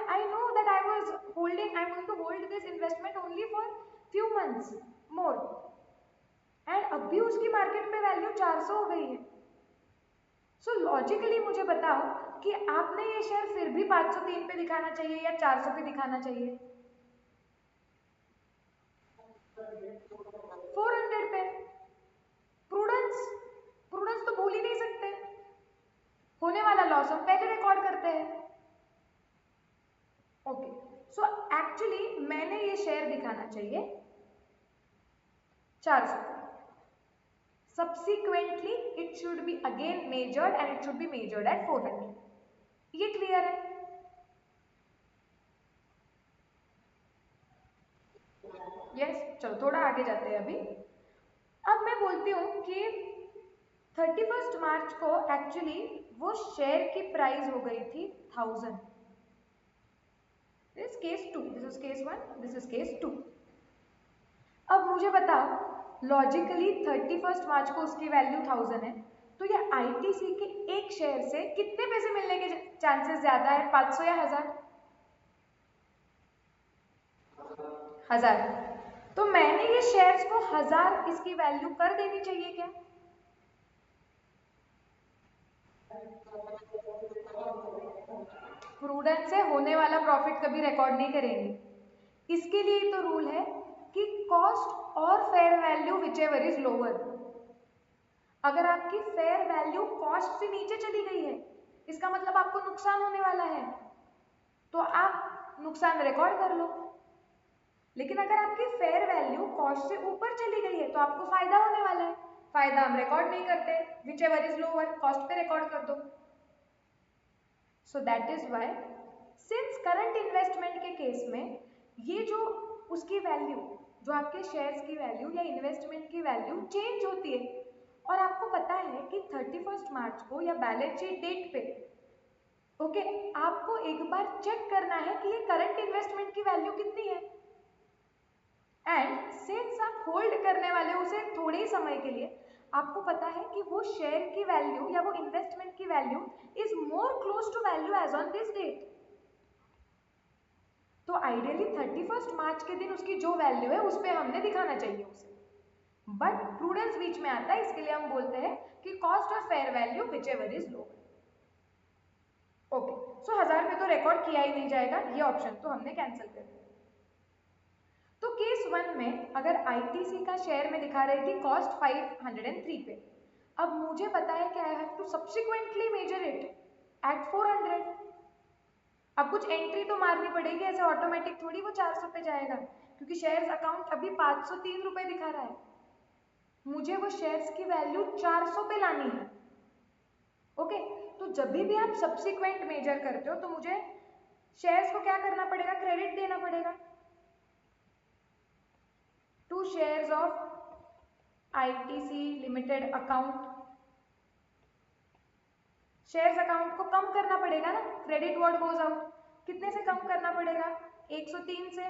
I know that I'm going to hold this investment only for few months more and अभी उसकी मार्केट में वैल्यू 400 हो गई है। सो लॉजिकली मुझे बताओ कि आपने ये शेयर फिर भी 503 पे दिखाना चाहिए या 400 पे दिखाना चाहिए? 400 पे। प्रूडेंस, प्रूडेंस तो भूल ही नहीं सकते, होने वाला लॉस हम पहले रिकॉर्ड करते हैं, ओके? सो एक्चुअली मैंने ये शेयर दिखाना चाहिए 400 पे, subsequently it should be again measured and it should be measured at 400। ये क्लियर है? यस, चलो थोड़ा आगे जाते हैं अभी। अब मैं बोलती हूँ कि 31 मार्च को एक्चुअली वो शेयर की प्राइस हो गई थी 1000, this case 2, this is case 1, this is case 2। अब मुझे बताओ लॉजिकली 31 मार्च को उसकी वैल्यू 1000 है, तो ये आईटीसी के एक शेयर से कितने पैसे मिलने के चांसेस ज्यादा है, 500 या 1000? 1000। तो मैंने ये शेयर्स को 1000 इसकी वैल्यू कर देनी चाहिए क्या? प्रूडेंस से होने वाला प्रॉफिट कभी रिकॉर्ड नहीं करेंगे। इसके लिए तो रूल है कि कॉस्ट और fair value whichever is lower. अगर आपकी फेयर वैल्यू कॉस्ट से नीचे चली गई है, इसका मतलब आपको नुकसान होने वाला है, तो आप नुकसान रिकॉर्ड कर लो। लेकिन अगर आपकी फेयर वैल्यू कॉस्ट से ऊपर चली गई है तो आपको फायदा होने वाला है। फायदा हम रिकॉर्ड नहीं करते, whichever is lower, cost पे रिकॉर्ड कर दो। So that is why since current investment के केस में ये जो उसकी वैल्यू, जो आपके शेयर्स की वैल्यू या इन्वेस्टमेंट की वैल्यू चेंज होती है, और आपको पता है कि 31 मार्च को या बैलेंस शीट डेट पे ओके आपको एक बार चेक करना है कि ये करंट इन्वेस्टमेंट की वैल्यू कितनी है। एंड सिंस आप होल्ड करने वाले उसे थोड़े ही समय के लिए, आपको पता है कि वो शेयर की वैल्यू या वो इन्वेस्टमेंट की value is more close to value as on this date. तो आइडियली 31 मार्च के दिन उसकी जो वैल्यू है उस पर हमने दिखाना चाहिए उसे, बट प्रूडेंस बीच में आता है, इसके लिए हम बोलते हैं कि कॉस्ट और fair value whichever is low. Okay, so 1000 पे तो रिकॉर्ड किया ही नहीं जाएगा, ये ऑप्शन तो हमने कैंसिल कर दिया। तो केस 1 में अगर आईटीसी का शेयर में दिखा रही थी कॉस्ट 503 पे, अब मुझे पता है कि I have to subsequently measure it at 400। अब कुछ एंट्री तो मारनी पड़ेगी, ऐसे ऑटोमेटिक थोड़ी वो 400 पे जाएगा, क्योंकि शेयर्स अकाउंट अभी 503 रुपए दिखा रहा है। मुझे वो शेयर्स की वैल्यू 400 पे लानी है। ओके, तो जब भी आप सब्सिक्वेंट मेजर करते हो तो मुझे शेयर्स को क्या करना पड़ेगा, क्रेडिट देना पड़ेगा to shares of ITC limited account. Shares account को कम करना पड़ेगा ना, क्रेडिट व्हाट गोज आउट, कितने से कम करना पड़ेगा, 103 से।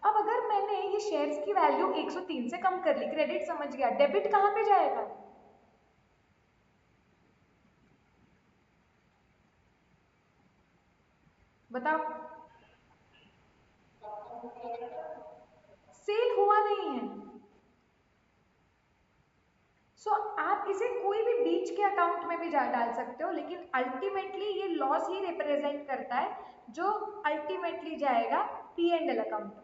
अब अगर मैंने ये शेयर्स की वैल्यू 103 से कम कर ली, क्रेडिट समझ गया, डेबिट कहां पे जाएगा? बताओ। सेल हुआ नहीं है, आप इसे कोई भी बीच के अकाउंट में भी डाल सकते हो, लेकिन अल्टीमेटली ये लॉस ही रिप्रेजेंट करता है, जो अल्टीमेटली जाएगा पी एंड एल अकाउंट में।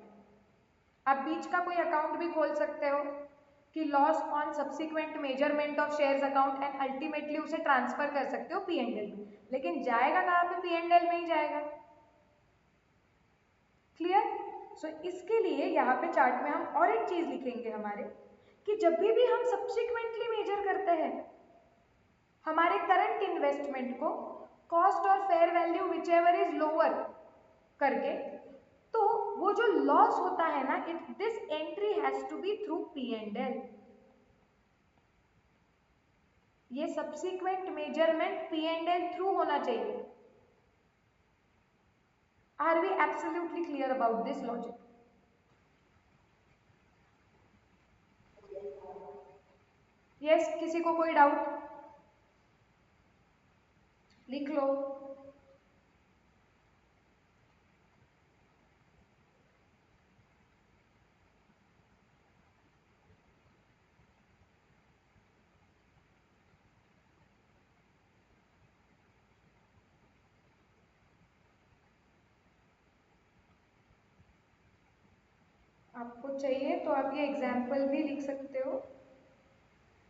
आप बीच का कोई अकाउंट भी खोल सकते हो कि loss on subsequent measurement of shares account and ultimately उसे ट्रांसफर कर सकते हो पी एंड एल में, लेकिन जाएगा कहाँ पे, पी एंड एल में ही जाएगा। क्लियर? सो इसके लिए यहाँ पे चार्ट में हम और एक चीज लिखेंगे हमारे, कि जब भी हम सब्सिक्वेंटली मेजर करते हैं हमारे करंट इन्वेस्टमेंट को कॉस्ट और fair value whichever is lower करके, तो वो जो लॉस होता है ना, it this entry has to be through P and L. ये subsequent measurement P and L through होना चाहिए। Are we absolutely clear about this logic? Yes, किसी को कोई डाउट? लिख लो। आपको चाहिए तो आप ये एग्जाम्पल भी लिख सकते हो,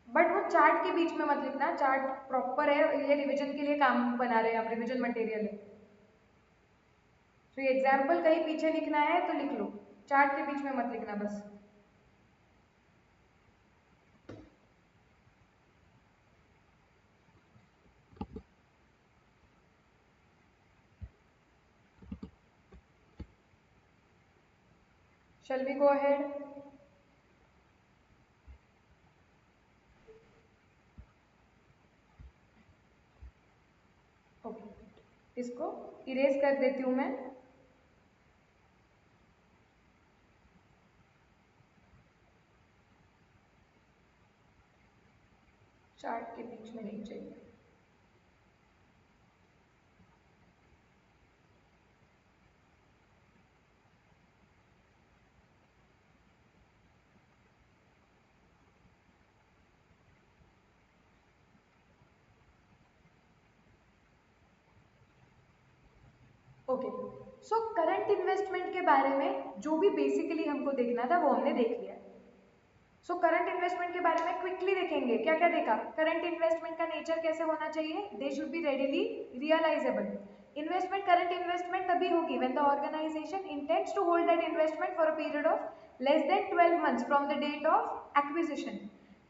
बट वो चार्ट के बीच में मत लिखना, चार्ट प्रॉपर है, ये रिवीजन के लिए काम बना रहे हैं आप, रिवीजन मटेरियल है, तो ये एग्जाम्पल कहीं पीछे लिखना है तो लिख लो, चार्ट के बीच में मत लिखना बस। Shall we go ahead? Okay. इसको इरेज कर देती हूँ मैं। चार्ट के बीच में नहीं चाहिए। ओके, सो करंट इन्वेस्टमेंट के बारे में जो भी बेसिकली हमको देखना था वो हमने देख लिया। सो करंट इन्वेस्टमेंट के बारे में क्विकली देखेंगे। क्या क्या देखा? करंट इन्वेस्टमेंट का नेचर कैसे होना चाहिए? They should be readily realisable. Investment, current investment तभी होगी when the organisation intends to hold that investment for a period of less than 12 months from the date of acquisition.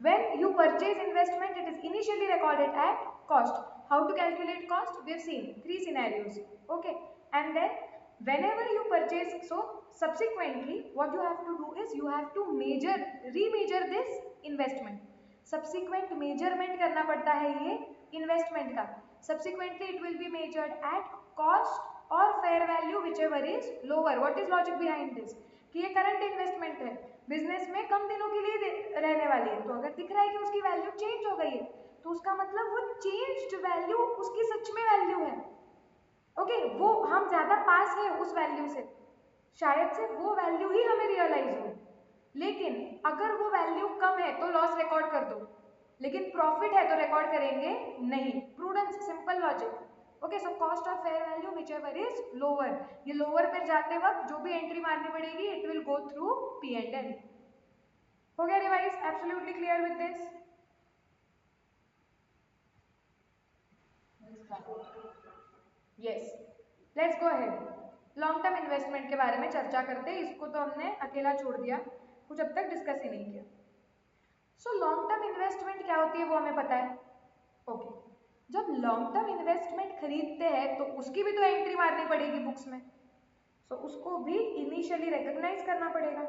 When you purchase investment, it is initially recorded at cost. How to calculate cost? We have seen 3 scenarios. Okay, and then whenever you purchase, so subsequently what you have to do is you have to remeasure this investment. Subsequent measurement करना पड़ता है ये investment का। Subsequently it will be measured at cost or fair value, whichever is lower. What is logic behind this? कि ये current investment है, business में कम दिनों के लिए रहने वाली है, तो अगर दिख रहा है कि उसकी वैल्यू चेंज हो गई है तो उसका मतलब वो चेंज्ड वैल्यू उसकी सच में वैल्यू है। ओके, वो हम ज्यादा पास है उस वैल्यू से, शायद से वो वैल्यू ही हमें रियलाइज हो। लेकिन अगर वो वैल्यू कम है तो लॉस रिकॉर्ड कर दो, लेकिन प्रॉफिट है तो रिकॉर्ड करेंगे नहीं। Prudence, simple logic. Okay, so cost of fair value whichever is lower, ये लोअर पर जाते वक्त जो भी एंट्री मारनी पड़ेगी it will go through P&L। हो गया revise? Absolutely clear with this? Yes, let's go ahead. Long term investment के बारे में चर्चा करते हैं। इसको तो हमने अकेला छोड़ दिया, कुछ अब तक डिस्कस ही नहीं किया। सो लॉन्ग टर्म इन्वेस्टमेंट क्या होती है वो हमें पता है। ओके, जब लॉन्ग टर्म इन्वेस्टमेंट खरीदते हैं तो उसकी भी तो एंट्री मारनी पड़ेगी बुक्स में, सो उसको भी इनिशियली रिकॉग्नाइज करना पड़ेगा।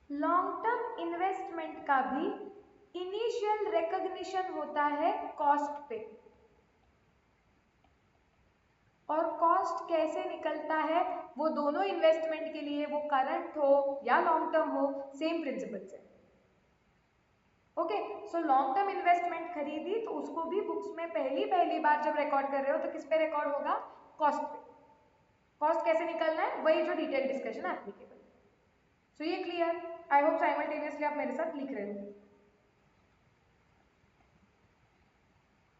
लॉन्ग टर्म इन्वेस्टमेंट का भी इनिशियल रिकॉग्निशन होता है कॉस्ट पे। और कॉस्ट कैसे निकलता है? वो दोनों इन्वेस्टमेंट के लिए, वो करंट हो या लॉन्ग टर्म हो, सेम प्रिंसिपल से। Okay, so long term investment खरीदी तो उसको भी बुक्स में पहली बार जब रिकॉर्ड कर रहे हो तो किस पे रिकॉर्ड होगा? कॉस्ट पे। कॉस्ट कैसे निकलना है वही जो डिटेल डिस्कशन है एप्लीकेबल। सो ये क्लियर? आई होप साइमल्टेनियसली आप मेरे साथ लिख रहे हो।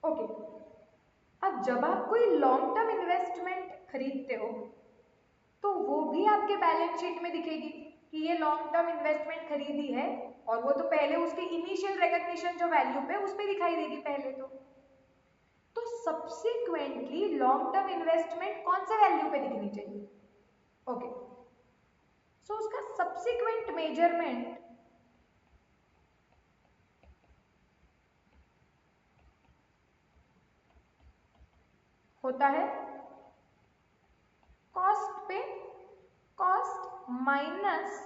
ओके, अब जब आप कोई लॉन्ग टर्म इन्वेस्टमेंट खरीदते हो तो वो भी आपके बैलेंस शीट में दिखेगी कि ये लॉन्ग टर्म इन्वेस्टमेंट खरीदी है, और वो तो पहले उसके इनिशियल रिकॉग्निशन जो वैल्यू पे उस पे दिखाई देगी पहले तो सब्सिक्वेंटली लॉन्ग टर्म इन्वेस्टमेंट कौन से वैल्यू पे दिखनी चाहिए? ओके, सो उसका सब्सिक्वेंट मेजरमेंट होता है कॉस्ट पे, कॉस्ट माइनस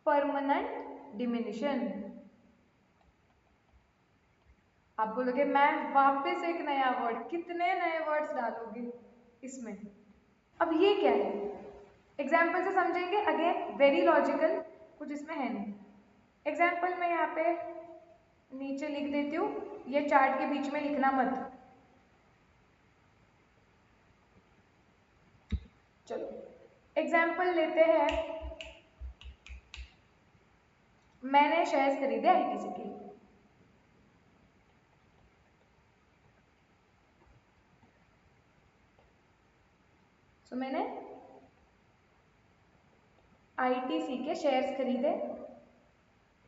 परमानेंट डिमिनिशन। आप बोलोगे मैम वापस एक नया वर्ड, कितने नए वर्ड्स डालोगे इसमें? अब ये क्या है? एग्जाम्पल से समझेंगे। अगेन वेरी लॉजिकल, कुछ इसमें है नहीं। एग्जाम्पल में यहाँ पे नीचे लिख देती हूँ, ये चार्ट के बीच में लिखना मत। चलो एग्जाम्पल लेते हैं, मैंने शेयर्स खरीदे आईटीसी के। सो मैंने आईटीसी के शेयर्स खरीदे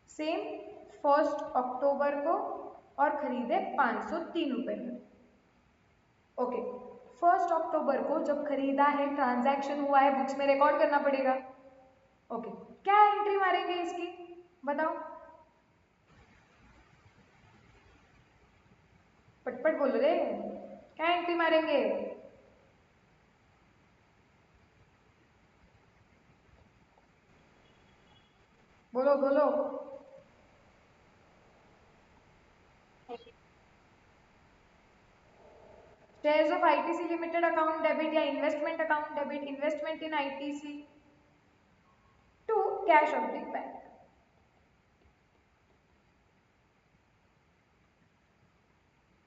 सेम 1 अक्टूबर को और खरीदे 503 रुपए में। ओके, 1 अक्टूबर को जब खरीदा है, ट्रांजैक्शन हुआ है, बुक्स में रिकॉर्ड करना पड़ेगा। ओके, क्या एंट्री मारेंगे इसकी बताओ? पटपट बोलो रे, क्या एंट्री मारेंगे? बोलो बोलो। Shares of ITC limited account debit या investment account debit, investment in ITC to cash of the bank.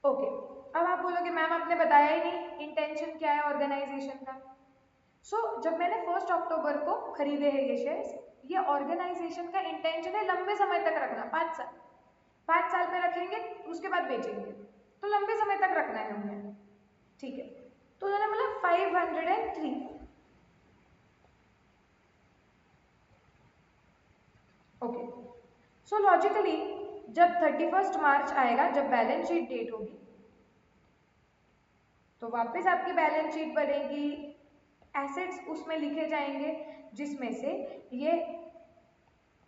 Okay, अब आप बोलोगे मैम आपने बताया ही नहीं इंटेंशन क्या है ऑर्गेनाइजेशन का। जब मैंने 1 अक्टूबर को खरीदे हैं ये शेयर्स, ये ऑर्गेनाइजेशन का इंटेंशन है लंबे समय तक रखना, 5 साल, 5 साल पे रखेंगे उसके बाद बेचेंगे, तो लंबे समय तक रखना है हमें, ठीक है। तो उन्होंने बोला 503। ओके, सो लॉजिकली जब 31 मार्च आएगा, जब बैलेंस शीट डेट होगी, तो वापस आपकी बैलेंस शीट बनेगी, एसेट्स उसमें लिखे जाएंगे जिसमें से ये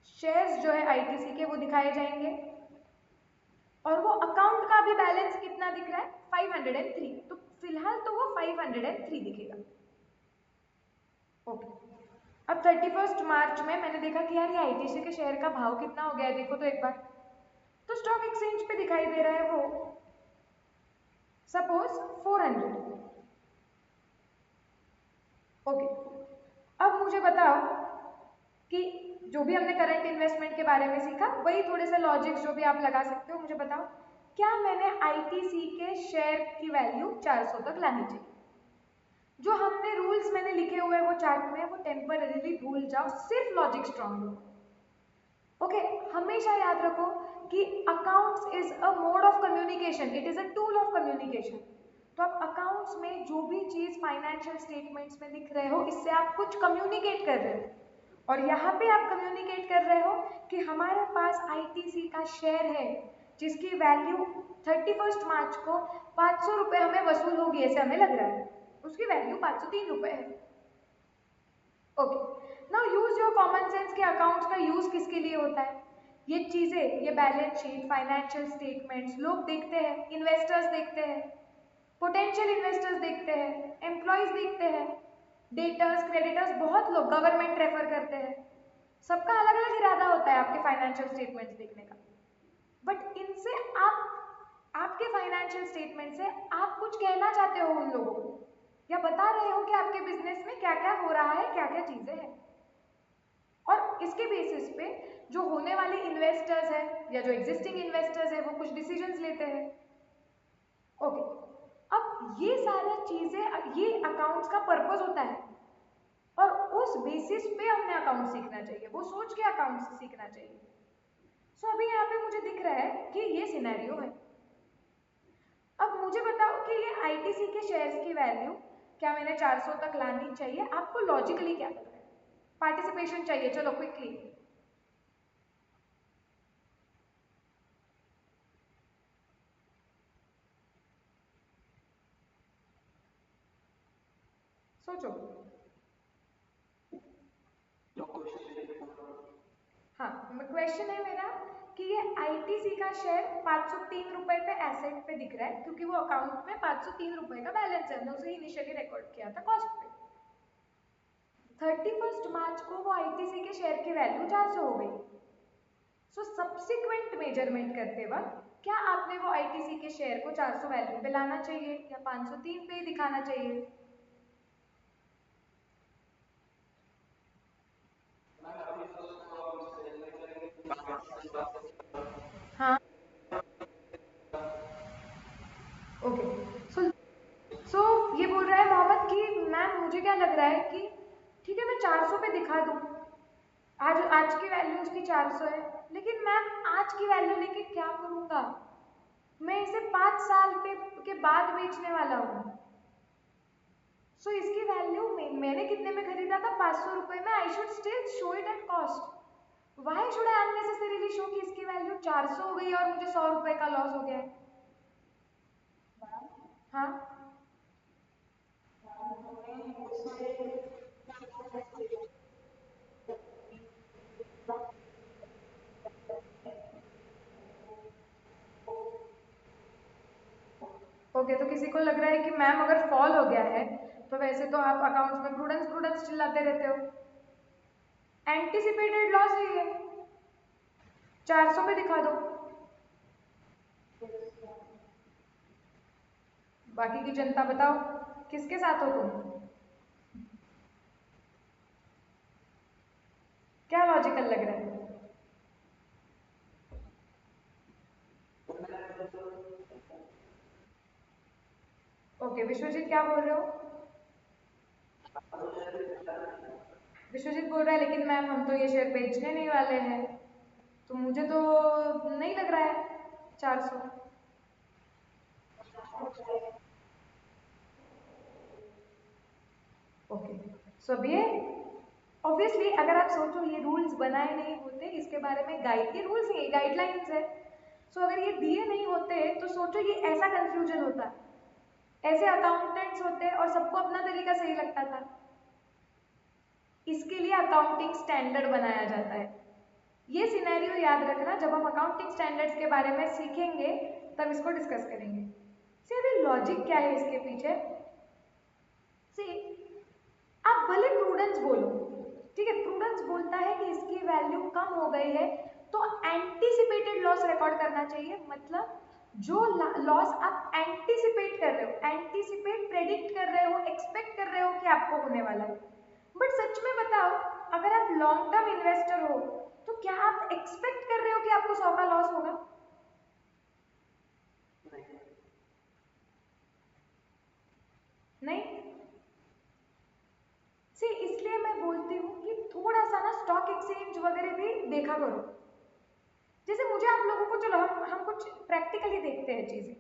शेयर्स जो है आईटीसी के वो दिखाए जाएंगे, और वो अकाउंट का भी बैलेंस कितना दिख रहा है 503, तो फिलहाल तो वो 503 दिखेगा। ओके, अब 31 मार्च में मैंने देखा कि यार ये आईटीसी के शेयर का भाव कितना हो गया है, देखो तो एक बार, तो स्टॉक एक्सचेंज पे दिखाई दे रहा है वो सपोज 400। ओके, अब मुझे बताओ कि जो भी हमने करंट इन्वेस्टमेंट के बारे में सीखा वही थोड़े से लॉजिक्स जो भी आप लगा सकते हो, मुझे बताओ क्या मैंने आईटीसी के शेयर की वैल्यू 400 तक लानी चाहिए? जो हमने रूल्स मैंने लिखे हुए हैं वो चार्ट में, वो टेम्पररीली भूल जाओ, सिर्फ लॉजिक स्ट्रॉन्ग हो। ओके, हमेशा याद रखो कि accounts is a mode of communication, it is a tool of communication. तो आप अकाउंट्स में जो भी चीज फाइनेंशियल स्टेटमेंट्स में लिख रहे हो, इससे आप कुछ कम्युनिकेट कर रहे हो, और यहाँ पे आप कम्युनिकेट कर रहे हो कि हमारे पास आईटीसी का शेयर है जिसकी वैल्यू 31 मार्च को 500 रुपये हमें वसूल होगी, ऐसे हमें लग रहा है, उसकी वैल्यू 503 रुपये है। Okay, now use your common sense के अकाउंट्स का यूज किसके लिए होता है? ये चीजें, ये बैलेंस शीट, फाइनेंशियल स्टेटमेंट्स लोग देखते हैं, इन्वेस्टर्स देखते हैं, पोटेंशियल इन्वेस्टर्स देखते हैं, एम्प्लॉयज देखते हैं, डेटर्स, क्रेडिटर्स, बहुत लोग, गवर्नमेंट रेफर करते हैं, सबका अलग अलग इरादा होता है आपके फाइनेंशियल स्टेटमेंट्स देखने का। बट इनसे आपके फाइनेंशियल स्टेटमेंट से आप कुछ कहना चाहते हो उन लोगों को, या बता रहे हो कि आपके बिजनेस में क्या क्या हो रहा है, क्या क्या चीजें हैं, और इसके बेसिस पे जो होने वाले इन्वेस्टर्स हैं या जो एग्जिस्टिंग इन्वेस्टर्स हैं वो कुछ डिसीजंस लेते हैं। ओके, अब ये सारी चीजें, ये अकाउंट्स का पर्पस होता है, और उस बेसिस पे हमने अकाउंट सीखना चाहिए, वो सोच के अकाउंट सीखना चाहिए। अभी यहाँ पे मुझे दिख रहा है कि ये सिनेरियो है। अब मुझे बताओ कि ये आईटीसी के शेयर्स की वैल्यू क्या मैंने 400 तक लानी चाहिए? आपको लॉजिकली क्या लग रहा है? पार्टिसिपेशन चाहिए, चलो क्विकली। सोचो। हाँ, क्वेश्चन है मेरा कि ये आईटीसी का शेयर 503 रुपए पे एसेट पे दिख रहा है क्योंकि वो अकाउंट में 503 रुपए का बैलेंस है, हमने उसे इनिशियली रिकॉर्ड किया था कॉस्ट पे। 31 मार्च को वो आईटीसी के शेयर की वैल्यू 400 हो गई। सब्सिक्वेंट मेजरमेंट करते वक्त क्या आपने वो आईटीसी के शेयर को 400 वैल्यू पे लाना चाहिए या 503 पे ही दिखाना चाहिए? हाँ, ओके। सो ये बोल रहा है मोहम्मद कि मैम मुझे क्या लग रहा है कि ठीक है मैं 400 पे दिखा दूँ, आज आज की वैल्यू उसकी 400 है, लेकिन मैम आज की वैल्यू लेके क्या करूँगा? मैं इसे 5 साल के बाद बेचने वाला हूँ। इसकी वैल्यू में मैंने कितने में खरीदा था? 500 रुपए में। I should still show it at cost. Why should I unnecessarily show कि इसकी वैल्यू 400 हो गई और मुझे 100 रुपए का लॉस हो गया है? हाँ, ओके, तो किसी को लग रहा है कि मैम अगर फॉल हो गया है तो वैसे तो आप अकाउंट्स में प्रूडेंस प्रूडेंस चिल्लाते रहते हो, एंटिसिपेटेड लॉस है ये, 400 पे दिखा दो। बाकी की जनता बताओ किसके साथ हो तुम? क्या लॉजिकल लग रहा है? ओके, विश्वजीत क्या बोल रहे हो? विश्वजीत बोल रहा है लेकिन मैम हम तो ये शेयर बेचने नहीं वाले हैं, तो मुझे तो नहीं लग रहा है 400। ओके, सो अब ये ऑब्वियसली अगर आप सोचो ये रूल्स बनाए नहीं होते, इसके बारे में गाइड, ये रूल्स नहीं गाइडलाइंस है। सो अगर ये दिए नहीं होते तो सोचो ये ऐसा कंफ्यूजन होता, ऐसे अकाउंटेंट्स होते और सबको अपना तरीका सही लगता था। इसके लिए अकाउंटिंग स्टैंडर्ड बनाया जाता है। ये सिनेरियो याद रखना, जब हम अकाउंटिंग स्टैंडर्ड्स के बारे में सीखेंगे तब इसको डिस्कस करेंगे। सी अभी लॉजिक क्या है इसके पीछे? सी आप भले प्रूडेंस बोलो, ठीक है, प्रूडेंस बोलता है कि इसकी वैल्यू कम हो गई है तो एंटीसिपेटेड लॉस रिकॉर्ड करना चाहिए। मतलब जो लॉस आप एंटीसिपेट कर रहे हो, एंटीसिपेट प्रेडिक्ट कर रहे हो, एक्सपेक्ट कर रहे हो कि आपको होने वाला है। बट सच में बताओ, अगर आप लॉन्ग टर्म इन्वेस्टर हो तो क्या आप एक्सपेक्ट कर रहे हो कि आपको 100 का लॉस होगा? नहीं। सी इसलिए मैं बोलती हूँ कि थोड़ा सा ना स्टॉक एक्सचेंज वगैरह भी देखा करो। जैसे मुझे आप लोगों को, चलो हम कुछ प्रैक्टिकली देखते हैं चीजें।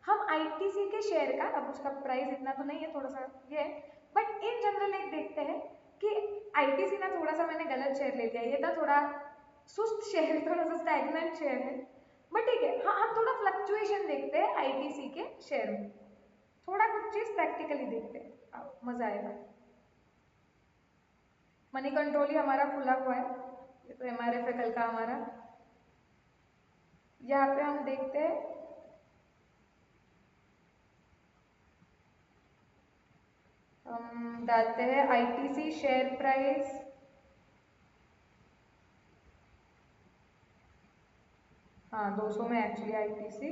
हम आईटीसी के शेयर का, अब उसका प्राइस इतना तो नहीं है, थोड़ा सा ये है, बट इन जनरल एक देखते हैं कि आईटीसी ना, थोड़ा सा मैंने गलत शेयर ले लिया, ये ना थोड़ा सुस्त शेयर, थोड़ा सा स्टैग्नेंट शेयर है, बट ठीक है। हाँ, हम थोड़ा फ्लक्चुएशन देखते हैं आईटीसी के शेयर में, थोड़ा कुछ चीज प्रैक्टिकली देखते हैं, आओ मजा आएगा। मनी कंट्रोल ही हमारा खुला हुआ है, ये तो एमआरएफ है कल का हमारा। यहाँ पे हम देखते हैं, हम डालते हैं आईटीसी शेयर प्राइस, हाँ 200 में एक्चुअली आईटीसी।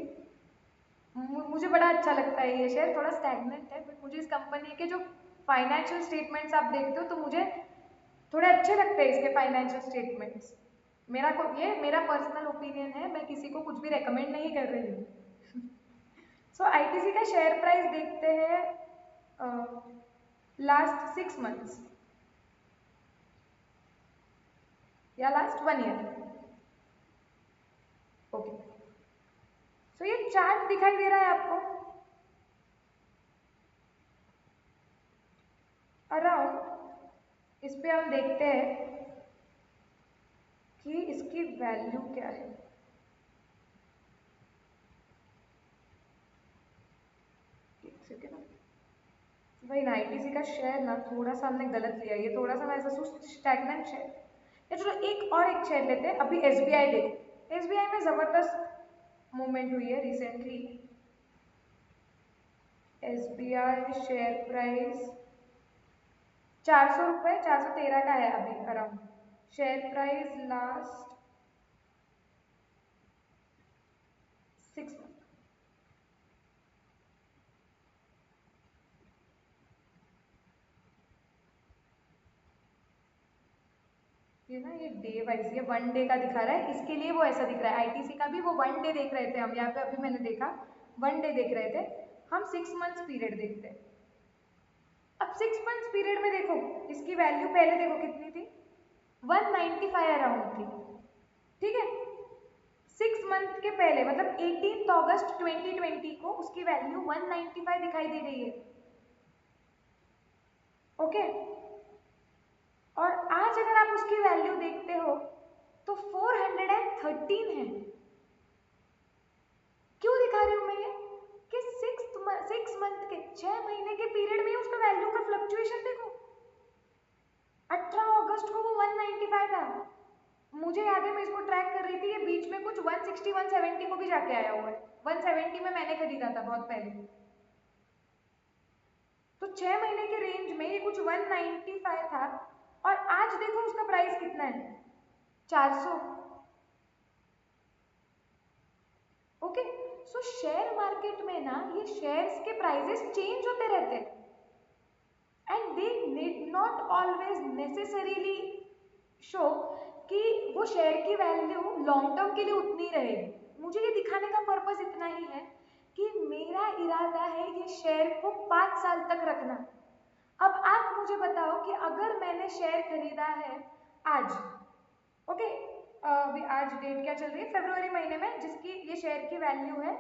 मुझे बड़ा अच्छा लगता है ये शेयर, थोड़ा स्टैग्नेंट है बट मुझे इस कंपनी के जो फाइनेंशियल स्टेटमेंट्स आप देखते हो तो मुझे थोड़े अच्छे लगते हैं इसके फाइनेंशियल स्टेटमेंट्स। मेरा को ये मेरा पर्सनल ओपिनियन है, मैं किसी को कुछ भी रेकमेंड नहीं कर रही हूँ। सो आईटीसी का शेयर प्राइस देखते हैं लास्ट 6 मंथ्स या लास्ट 1 ईयर। ओके, सो ये चार्ट दिखाई दे रहा है आपको अराउंड, इस पे हम देखते हैं कि इसकी वैल्यू क्या है। एक सेकेंड, वही ना आईटीसी का शेयर ना थोड़ा सा हमने गलत लिया, ये थोड़ा सा ना ऐसा सुस्त स्टैग्नेंट शेयर। या चलो एक शेयर लेते हैं, अभी एसबीआई देखो, एसबीआई में जबरदस्त मूवमेंट हुई है रिसेंटली। एसबीआई शेयर प्राइस 400 रुपये, 413 का है अभी around. Share price last 6 month. ये ना, ये डे वाइज, ये 1 डे का दिखा रहा है, इसके लिए वो ऐसा दिख रहा है। आईटीसी का भी वो 1 डे देख रहे थे हम यहाँ पे, अभी मैंने देखा 1 डे देख रहे थे, हम 6 मंथ्स पीरियड देखते हैं। अब 6 मंथ्स पीरियड में देखो इसकी वैल्यू पहले देखो कितनी थी, 195 अराउंड थी, ठीक है। 6 मंथ के पहले मतलब 18 अगस्त 2020 को उसकी वैल्यू 195 दिखाई दे रही है, ओके। और आज अगर आप उसकी वैल्यू देखते हो तो 413 है। क्यों दिखा रही हूं मैं ये कि 6 मंथ के 6 महीने के पीरियड में उसका वैल्यू का फ्लक्चुएशन देखो। 18 अगस्त को वो 195 था, मुझे याद है मैं इसको ट्रैक कर रही थी, ये बीच में कुछ 160 170 को भी जाके आया हुआ है। 170 में मैंने खरीदा था बहुत पहले, तो 6 महीने के रेंज में ये कुछ 195 था, और आज देखो उसका प्राइस कितना है, 400। ओके, सो शेयर मार्केट में ना ये शेयर्स के प्राइसेस चेंज होते रहते हैं and they need not always necessarily show कि वो शेयर की वैल्यू लॉन्ग टर्म के लिए उतनी रहेगी। मुझे ये दिखाने का पर्पस इतना ही है कि मेरा इरादा है ये शेयर को 5 साल तक रखना। अब आप मुझे बताओ कि अगर मैंने शेयर खरीदा है आज, ओके, अभी आज डेट क्या चल रही है, फरवरी महीने में, जिसकी ये शेयर की वैल्यू है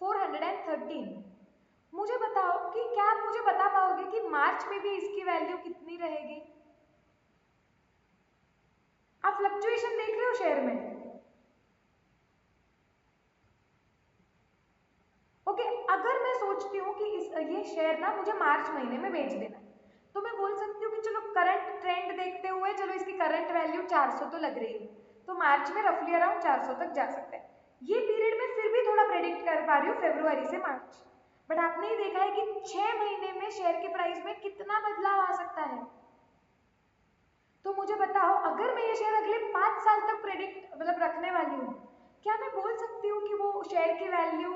413। मुझे बताओ कि क्या आप मुझे बता पाओगे कि मार्च में भी इसकी वैल्यू कितनी रहेगी? आप फ्लक्चुएशन देख रहे हो शेयर में? ओके, अगर मैं सोचती हूँ कि ये शेयर ना मुझे मार्च महीने में बेच देना है, तो मैं बोल सकती हूँ कि चलो करंट ट्रेंड देखते हुए चलो इसकी करंट वैल्यू 400 तो लग रही है, तो मार्च में रफली अराउंड 400 तक जा सकते हैं। ये पीरियड में फिर भी थोड़ा प्रेडिक्ट कर पा रही हूँ, फरवरी से मार्च। बट आपने ही देखा है कि 6 महीने में शेयर के प्राइस में कितना बदलाव आ सकता है। तो मुझे बताओ, अगर मैं ये शेयर अगले 5 साल तक प्रेडिक्ट मतलब रखने वाली हूँ, क्या मैं बोल सकती हूँ कि वो शेयर की वैल्यू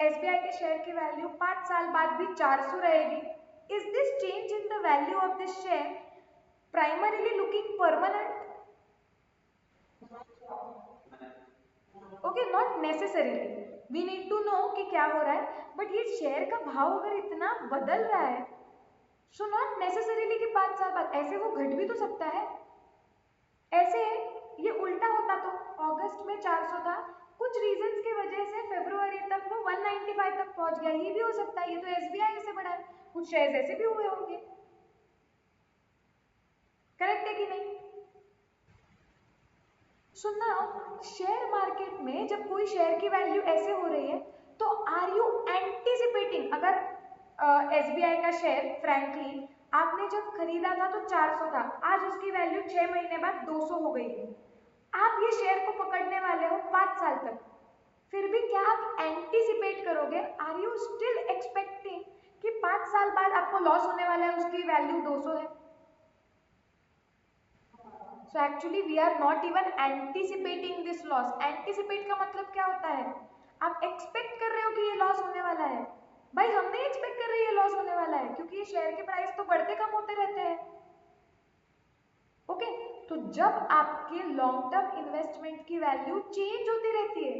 एसबीआई के शेयर की वैल्यू 5 साल बाद भी 400 रहेगी? Is this change in the value of this share primarily looking permanent? Okay, not necessarily, we need to know कि क्या हो रहा है, बट ये शेयर का भाव अगर इतना बदल रहा है, सो नॉट नेसेसरीली कि 5 साल बाद, ऐसे वो घट भी तो सकता है। ऐसे ये उल्टा होता तो अगस्त में 400 था, कुछ रीजंस की वजह से फरवरी तक वो 195 तक पहुंच गया, ये भी हो सकता है। ये तो एसबीआई से बड़ा है, कुछ शेयर्स ऐसे भी हुए होंगे। करेक्ट है कि नहीं? सुनना, शेयर मार्केट में जब कोई शेयर की वैल्यू ऐसे हो रही है, तो आर यू एंटीसिपेटिंग, अगर एसबीआई का शेयर फ्रैंकली आपने जब खरीदा था तो 400 था, आज उसकी वैल्यू 6 महीने बाद 200 हो गई है, आप ये शेयर को पकड़ने वाले हो 5 साल तक, फिर भी क्या आप एंटीसिपेट करोगे? आर यू स्टिल एक्सपेक्टिंग कि 5 साल बाद आपको लॉस होने वाला है, उसकी वैल्यू 200 है? So actually we are not even anticipating this loss. Anticipate का मतलब क्या होता है? आप एक्सपेक्ट कर रहे हो कि ये लॉस होने वाला है। भाई हम नहीं एक्सपेक्ट कर रहे ये लॉस होने वाला है, क्योंकि ये शेयर के प्राइस तो बढ़ते कम होते रहते हैं। ओके, तो जब आपके लॉन्ग टर्म इन्वेस्टमेंट की वैल्यू चेंज होती रहती है,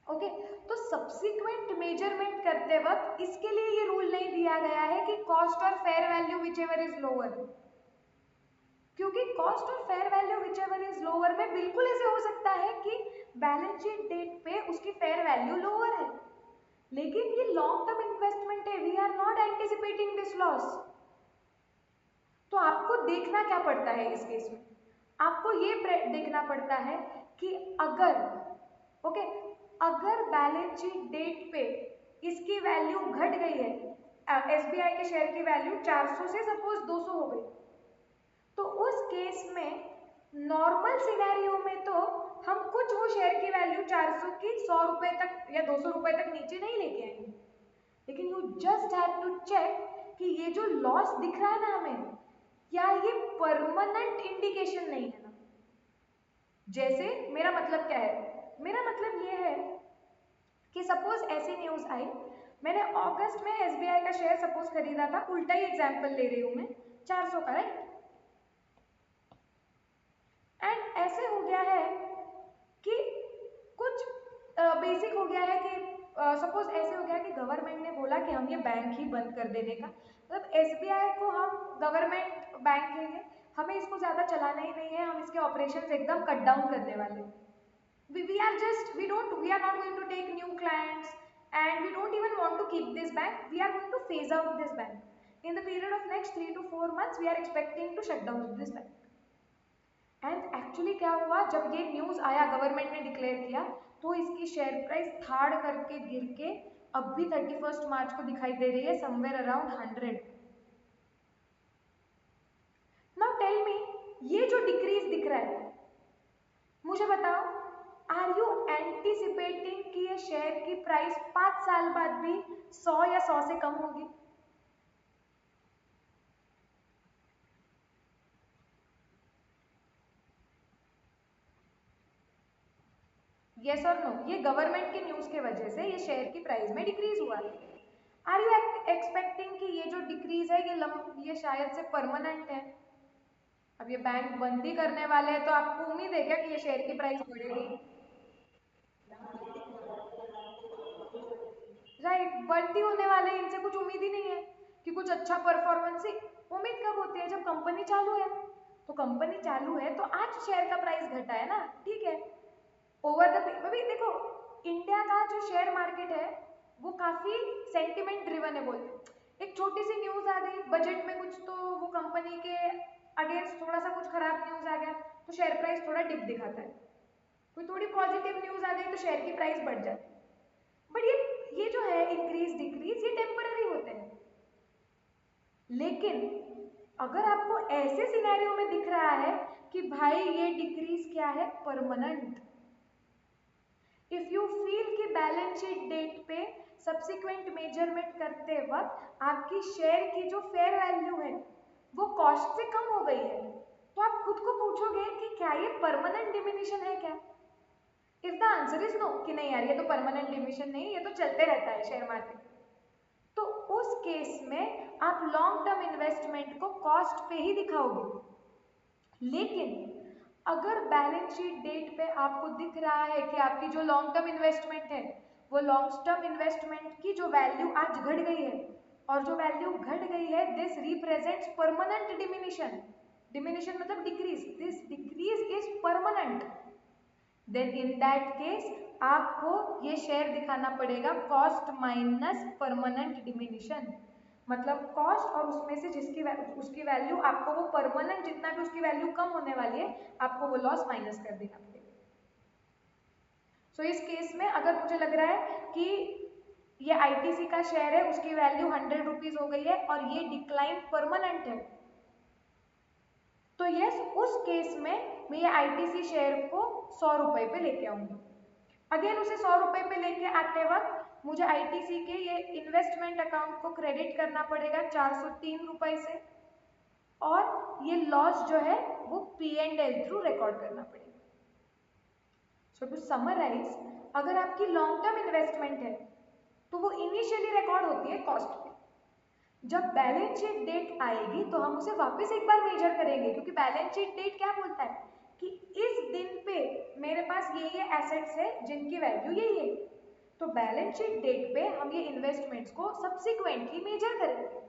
ओके, तो सब्सिक्वेंट मेजरमेंट करते वक्त इसके लिए ये रूल नहीं दिया गया है कि कॉस्ट और fair value whichever is lower, क्योंकि कॉस्ट और fair value whichever is lower में बिल्कुल ऐसे हो सकता है कि बैलेंस शीट डेट पे उसकी फेयर वैल्यू लोअर है, लेकिन ये लॉन्ग टर्म इन्वेस्टमेंट है, we are not anticipating this loss. तो आपको देखना क्या पड़ता है इस केस में? आपको ये देखना पड़ता है कि अगर, ओके, अगर बैलेंस शीट डेट पे इसकी वैल्यू घट गई है, एसबीआई के शेयर की वैल्यू 400 से सपोज 200 हो गई, तो उस केस में नॉर्मल सिनेरियो में तो हम कुछ वो शेयर की वैल्यू 400 की 100 रुपए तक या 200 रुपए तक नीचे नहीं लेके आएंगे, लेकिन you just have to check कि ये जो लॉस दिख रहा है ना हमें, क्या ये परमानेंट इंडिकेशन नहीं है ना? जैसे मेरा मतलब क्या है? मेरा मतलब ये है कि सपोज ऐसी न्यूज आई, मैंने अगस्त में एसबीआई का शेयर सपोज खरीदा था, उल्टा ही एग्जांपल ले रही हूं मैं, 400 का, राइट? एंड ऐसे हो गया है कि कुछ बेसिक हो गया है कि सपोज ऐसे हो गया कि गवर्नमेंट ने बोला कि हम ये बैंक ही बंद कर देने का, मतलब एसबीआई को हम गवर्नमेंट बैंक है ये, हमें इसको ज्यादा चलाना ही नहीं है, हम इसके ऑपरेशंस एकदम कट डाउन करने वाले हैं। We are not going to take new clients, and we don't even want to keep this bank. We are going to phase out this bank in the period of next 3 to 4 months. We are expecting to shut down this bank. And actually क्या हुआ, जब ये news आया, government ने declare किया, तो इसकी share price थाड़ करके गिर के अब भी 31 मार्च को दिखाई दे रही है somewhere around 100। Now tell me, ये जो डिक्रीज दिख रहा है, मुझे बताओ, आर यू एंटीसिपेटिंग कि ये शेयर की प्राइस 5 साल बाद भी 100 या 100 से कम होगी? यस और नो, ये गवर्नमेंट की न्यूज के वजह से ये शेयर की प्राइस में डिक्रीज हुआ है। आर यू एक्सपेक्टिंग कि ये जो डिक्रीज है ये शायद से परमानेंट है? अब ये बैंक बंद ही करने वाले हैं तो आपको उम्मीद है क्या कि ये शेयर की प्राइस बढ़ेगी? राइट, बढ़ती होने वाले हैं, इनसे कुछ उम्मीद ही नहीं है कि कुछ अच्छा परफॉर्मेंस ही। उम्मीद कब होती है? जब कंपनी चालू है। तो कंपनी चालू है तो आज शेयर का प्राइस घटा है ना, ठीक है। ओवर द अभी देखो, इंडिया का जो शेयर मार्केट है वो काफी सेंटिमेंट ड्रिवन है बोलते। एक छोटी सी न्यूज आ गई बजट में कुछ, तो वो कंपनी के अगेंस्ट थोड़ा सा कुछ खराब न्यूज आ गया तो शेयर प्राइस थोड़ा डिप दिखाता है। कोई थोड़ी पॉजिटिव न्यूज आ गई तो शेयर की प्राइस बढ़ जाती है। बट ये जो है इंक्रीज डिक्रीज ये टेम्पररी होते हैं। लेकिन अगर आपको ऐसे सिनेरियो में दिख रहा है कि भाई ये डिक्रीज क्या है, परमानेंट। इफ यू फील कि बैलेंस शीट डेट पे सब्सिक्वेंट मेजरमेंट करते वक्त आपकी शेयर की जो फेयर वैल्यू है वो कॉस्ट से कम हो गई है, तो आप खुद को पूछोगे कि क्या ये परमानेंट डिमिनिशन है क्या? If the answer is no, कि नहीं यार ये तो परमानेंट डिमिनिशन नहीं, ये तो चलते रहता है शेयर मार्केट, तो उस केस में आप लॉन्ग टर्म इन्वेस्टमेंट को कॉस्ट पे ही दिखाओगे। लेकिन अगर बैलेंस शीट डेट पे आपको दिख रहा है कि आपकी जो लॉन्ग टर्म इन्वेस्टमेंट है वो लॉन्ग टर्म इन्वेस्टमेंट की जो वैल्यू आज घट गई है, और जो वैल्यू घट गई है this represents permanent diminution. Diminution मतलब decrease, this decrease is permanent. Then in that case आपको ये शेयर दिखाना पड़ेगा कॉस्ट माइनस परमानेंट डिमिनिशन। मतलब कॉस्ट और उसमें से जिसकी उसकी वैल्यू आपको वो परमानेंट जितना भी उसकी वैल्यू कम होने वाली है आपको वो लॉस माइनस कर देना पड़ेगा। सो इस केस में अगर मुझे लग रहा है कि ये आईटीसी का शेयर है उसकी वैल्यू 100 रुपीज हो गई है और ये डिक्लाइन परमानेंट है, तो यस उस केस में मैं ये आईटीसी शेयर को 100 रुपए पे लेके आऊंगी। अगेन उसे 100 रुपए पे लेके आते वक्त मुझे आईटीसी के ये इन्वेस्टमेंट अकाउंट को क्रेडिट करना पड़ेगा 403 रुपए से, और ये लॉस जो है वो P&L थ्रू रिकॉर्ड करना पड़ेगा। सो टू समराइज, अगर आपकी लॉन्ग टर्म इन्वेस्टमेंट है तो वो इनिशियली रिकॉर्ड होती है कॉस्ट पे। जब बैलेंस शीट डेट आएगी तो हम उसे वापस एक बार मेजर करेंगे, क्योंकि बैलेंस शीट डेट क्या बोलता है कि इस दिन पे मेरे पास ये एसेट्स है जिनकी वैल्यू यही है। तो बैलेंस शीट डेट पे हम ये इन्वेस्टमेंट्स को सब्सिक्वेंटली मेजर करेंगे।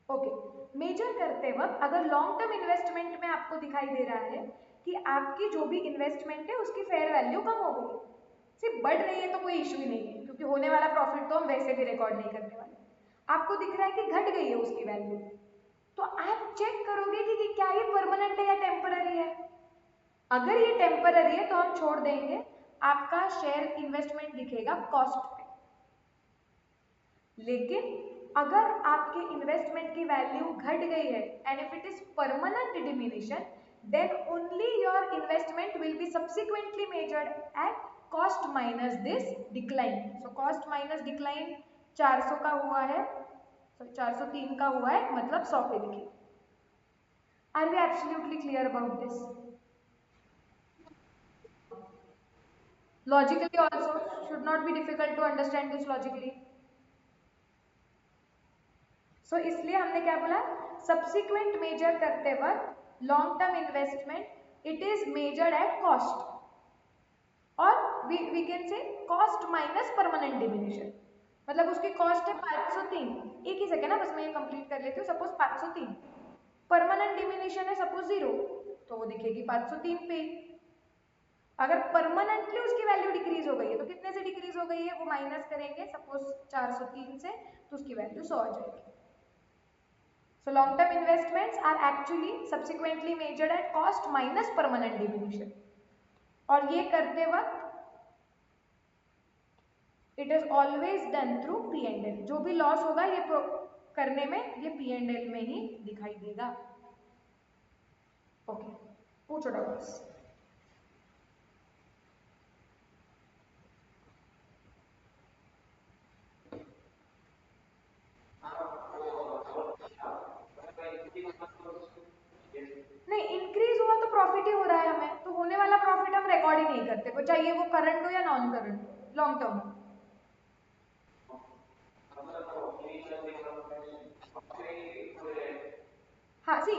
ओके, मेजर करते वक्त अगर लॉन्ग टर्म इन्वेस्टमेंट में आपको दिखाई दे रहा है कि आपकी जो भी इन्वेस्टमेंट है उसकी फेयर वैल्यू कम हो गई, सिर्फ बढ़ रही है तो कोई इशू ही नहीं है, क्योंकि होने वाला प्रॉफिट तो हम वैसे भी रिकॉर्ड नहीं करने वाले। आपको दिख रहा है कि घट गई है उसकी वैल्यू, तो आप चेक करोगे कि क्या ये परमानेंट है या टेम्पररी है। अगर ये टेम्पररी है तो हम छोड़ देंगे, आपका शेयर इन्वेस्टमेंट दिखेगा कॉस्ट पे। लेकिन अगर आपके इन्वेस्टमेंट की वैल्यू घट गई है and if it is permanent diminishing, then only your investment will be subsequently measured at cost minus this decline. So cost minus decline 400 का हुआ है, 403 का हुआ है, मतलब 100 पे लिखिए। Are we absolutely clear about this? Logically also should not be difficult to understand this logically. So इसलिए हमने क्या बोला, सब्सिक्वेंट मेजर करते वक्त long term investment it is measured at cost, और we can say cost minus permanent diminution. मतलब उसकी cost है 503, एक ही सेकेंड ना बस मैं ये कंप्लीट कर लेती हूँ। सपोज 503, परमानेंट डिमिनिशन है सपोज 0, तो वो दिखेगी 503 पे। अगर परमानेंटली उसकी वैल्यू डिक्रीज हो गई है तो कितने से डिक्रीज हो गई है वो माइनस करेंगे सपोज 403 से, तो उसकी वैल्यू 100 आ जाएगी। So long term investments are actually subsequently measured at cost minus permanent diminution, और ये करते वक्त it is always done through P&L। जो भी लॉस होगा ये करने में ये P&L में ही दिखाई देगा। ओके, पूछो डाउट्स। नहीं, इंक्रीज हुआ तो प्रॉफिट ही हो रहा है हमें, तो होने वाला प्रॉफिट हम रिकॉर्ड ही नहीं नहीं करते, वो चाहिए वो करंट हो या नॉन करंट, लॉन्ग टर्म हो। हाँ सी,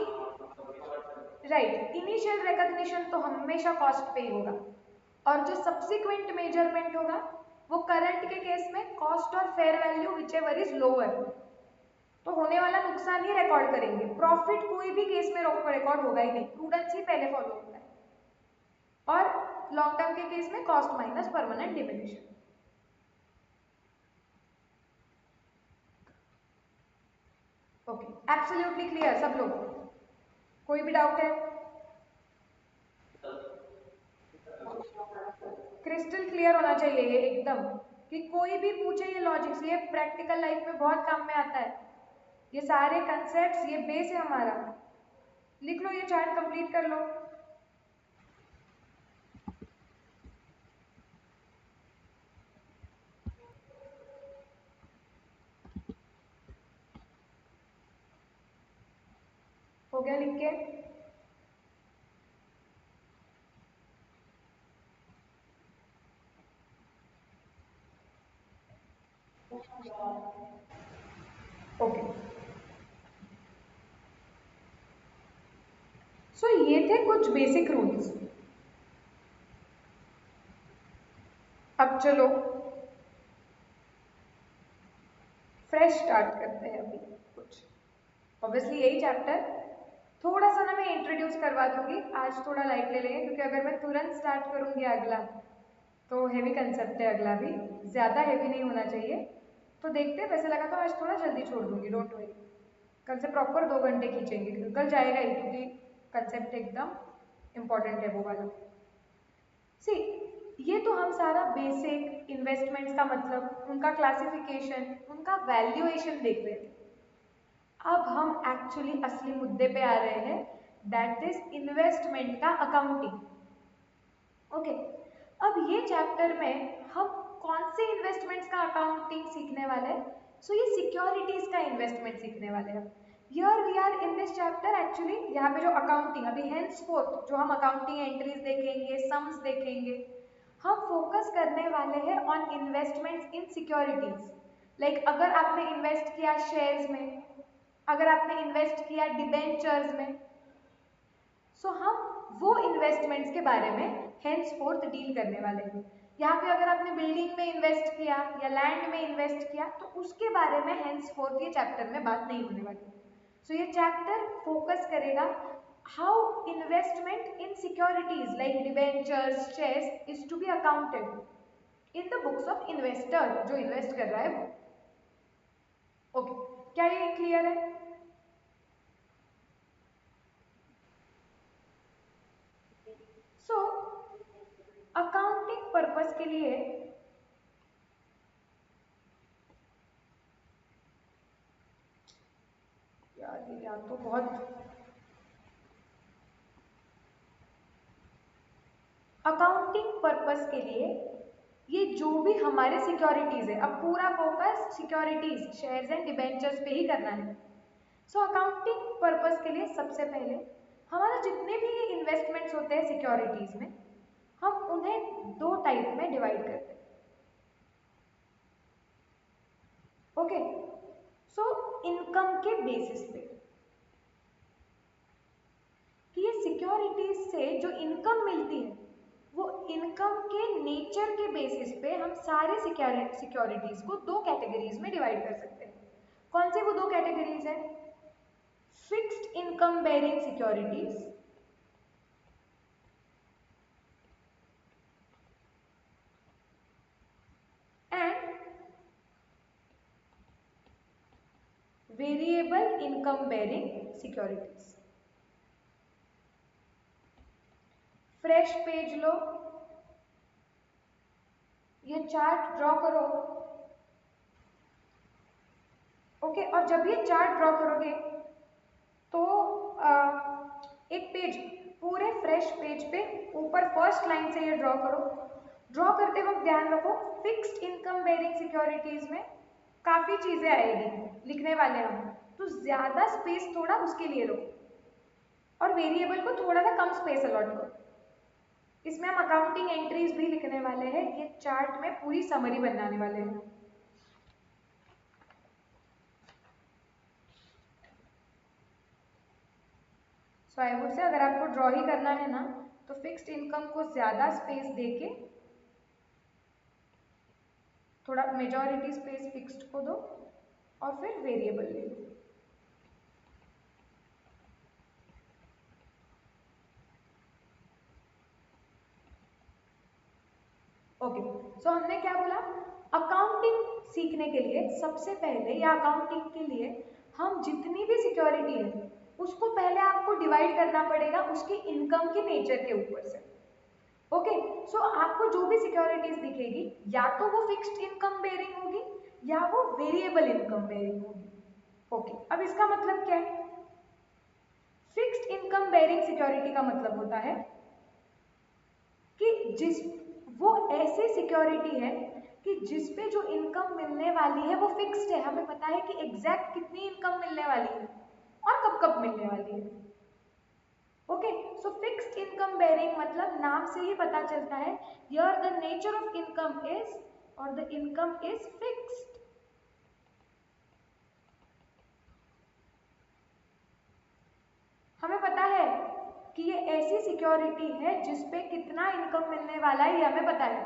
राइट, इनिशियल रिकॉग्निशन तो हमेशा कॉस्ट पे ही होगा, और जो सब्सिक्वेंट मेजरमेंट होगा वो करंट के केस में कॉस्ट और fair value whichever is lower, तो होने वाला नुकसान ही रिकॉर्ड करेंगे, प्रॉफिट कोई भी केस में रिकॉर्ड होगा ही नहीं, प्रूडेंस ही पहले फॉलो होता है। और लॉन्ग टर्म के केस में cost minus permanent diminishing. Okay, absolutely clear सब लोग, कोई भी डाउट है? क्रिस्टल क्लियर होना चाहिए ये एकदम, कि कोई भी पूछे ये लॉजिक्स, ये प्रैक्टिकल लाइफ में बहुत काम में आता है, ये सारे कंसेप्ट्स, ये बेस है हमारा। लिख लो, ये चार्ट कंप्लीट कर लो। हो गया लिख के? ओके, सो ये थे कुछ बेसिक रूल्स। अब चलो फ्रेश स्टार्ट करते हैं अभी कुछ, ऑब्वियसली यही चैप्टर, थोड़ा सा ना मैं इंट्रोड्यूस करवा दूंगी, आज थोड़ा लाइट ले लेंगे, क्योंकि अगर मैं तुरंत स्टार्ट करूंगी अगला तो हेवी कंसेप्ट है, अगला भी ज़्यादा हेवी नहीं होना चाहिए, तो देखते हैं, वैसे लगा तो आज थोड़ा जल्दी छोड़ दूंगी, डोंट वरी, कल से प्रॉपर 2 घंटे खींचेंगे, कल जाएगा ही, क्योंकि कंसेप्ट एकदम इम्पॉर्टेंट है वो वाला। सी, ये तो हम सारा बेसिक इन्वेस्टमेंट्स का मतलब, उनका क्लासिफिकेशन, उनका वैल्यूएशन देख रहे थे। अब हम एक्चुअली असली मुद्दे पे आ रहे हैं, दैट इज इन्वेस्टमेंट का अकाउंटिंग। ओके, अब ये चैप्टर में हम कौन से इन्वेस्टमेंट्स का अकाउंटिंग सीखने वाले हैं? सो ये सिक्योरिटीज का इन्वेस्टमेंट सीखने वाले हैं। Here we are in this chapter, actually यहाँ पे जो अकाउंटिंग, अभी henceforth जो हम अकाउंटिंग एंट्रीज देखेंगे, सम्स देखेंगे, हम फोकस करने वाले हैं on investments in securities. Like अगर आपने इन्वेस्ट किया शेयर्स में, अगर आपने इन्वेस्ट किया डिबेंचर्स में, सो हम वो इन्वेस्टमेंट्स के बारे में henceforth डील करने वाले हैं। यहाँ पे अगर आपने बिल्डिंग में इन्वेस्ट किया या लैंड में इन्वेस्ट किया तो उसके बारे में henceforth ये चैप्टर में बात नहीं होने वाली। सो ये चैप्टर फोकस करेगा how investment in securities like debentures, shares is to be accounted in the books of investor, जो इन्वेस्ट कर रहा है वो। ओके, क्या ये क्लियर है? सो अकाउंटिंग पर्पस के लिए यार ये याद तो बहुत, अकाउंटिंग पर्पस के लिए ये जो भी हमारे सिक्योरिटीज है, अब पूरा focus securities, shares and debentures पे ही करना है। सो अकाउंटिंग पर्पस के लिए सबसे पहले हमारा जितने भी इन्वेस्टमेंट्स होते हैं सिक्योरिटीज में, हम उन्हें 2 टाइप में डिवाइड करते हैं। ओके, सो इनकम के बेसिस पे, कि ये सिक्योरिटीज से जो इनकम मिलती है वो इनकम के नेचर के बेसिस पे हम सारे सिक्योरिटीज को 2 कैटेगरीज में डिवाइड कर सकते हैं। कौन सी वो 2 कैटेगरीज है? Fixed income bearing securities and variable income bearing securities. Fresh page लो, ये चार्ट ड्रॉ करो। ओके, और जब ये चार्ट ड्रॉ करोगे तो एक पेज, पूरे फ्रेश पेज पे ऊपर फर्स्ट लाइन से ये ड्रॉ करो। ड्रॉ करते वक्त ध्यान रखो, फिक्स्ड इनकम बेरिंग सिक्योरिटीज में काफ़ी चीज़ें आएगी लिखने वाले हम, तो ज़्यादा स्पेस थोड़ा उसके लिए लो, और वेरिएबल को थोड़ा सा कम स्पेस अलॉट करो। इसमें हम अकाउंटिंग एंट्रीज भी लिखने वाले हैं, ये चार्ट में पूरी समरी बनाने वाले हैं। सो आई वुड से अगर आपको ड्रॉ ही करना है ना तो फिक्स्ड इनकम को ज्यादा स्पेस देके थोड़ा मेजॉरिटी स्पेस फिक्स्ड को दो और फिर वेरिएबल ले लो। ओके, सो हमने क्या बोला, अकाउंटिंग सीखने के लिए सबसे पहले या अकाउंटिंग के लिए हम जितनी भी सिक्योरिटी है उसको पहले आपको डिवाइड करना पड़ेगा उसकी इनकम के नेचर के ऊपर से। ओके, सो आपको जो भी सिक्योरिटीज दिखेगी या तो वो फिक्स्ड इनकम बेरिंग होगी या वो वेरिएबल इनकम बेरिंग होगी। ओके, अब इसका मतलब क्या है? फिक्स्ड इनकम बेरिंग सिक्योरिटी का मतलब होता है कि जिस वो ऐसी सिक्योरिटी है कि जिस पे जो इनकम मिलने वाली है वो फिक्स्ड है, हमें पता है कि एग्जैक्ट कितनी इनकम मिलने वाली है और कब कब मिलने वाली है। Okay, so fixed income bearing मतलब नाम से ही पता चलता है here the nature of income is और द इनकम इज फिक्स्ड। हमें पता है कि ये ऐसी सिक्योरिटी है जिसपे कितना इनकम मिलने वाला है, ये हमें पता है,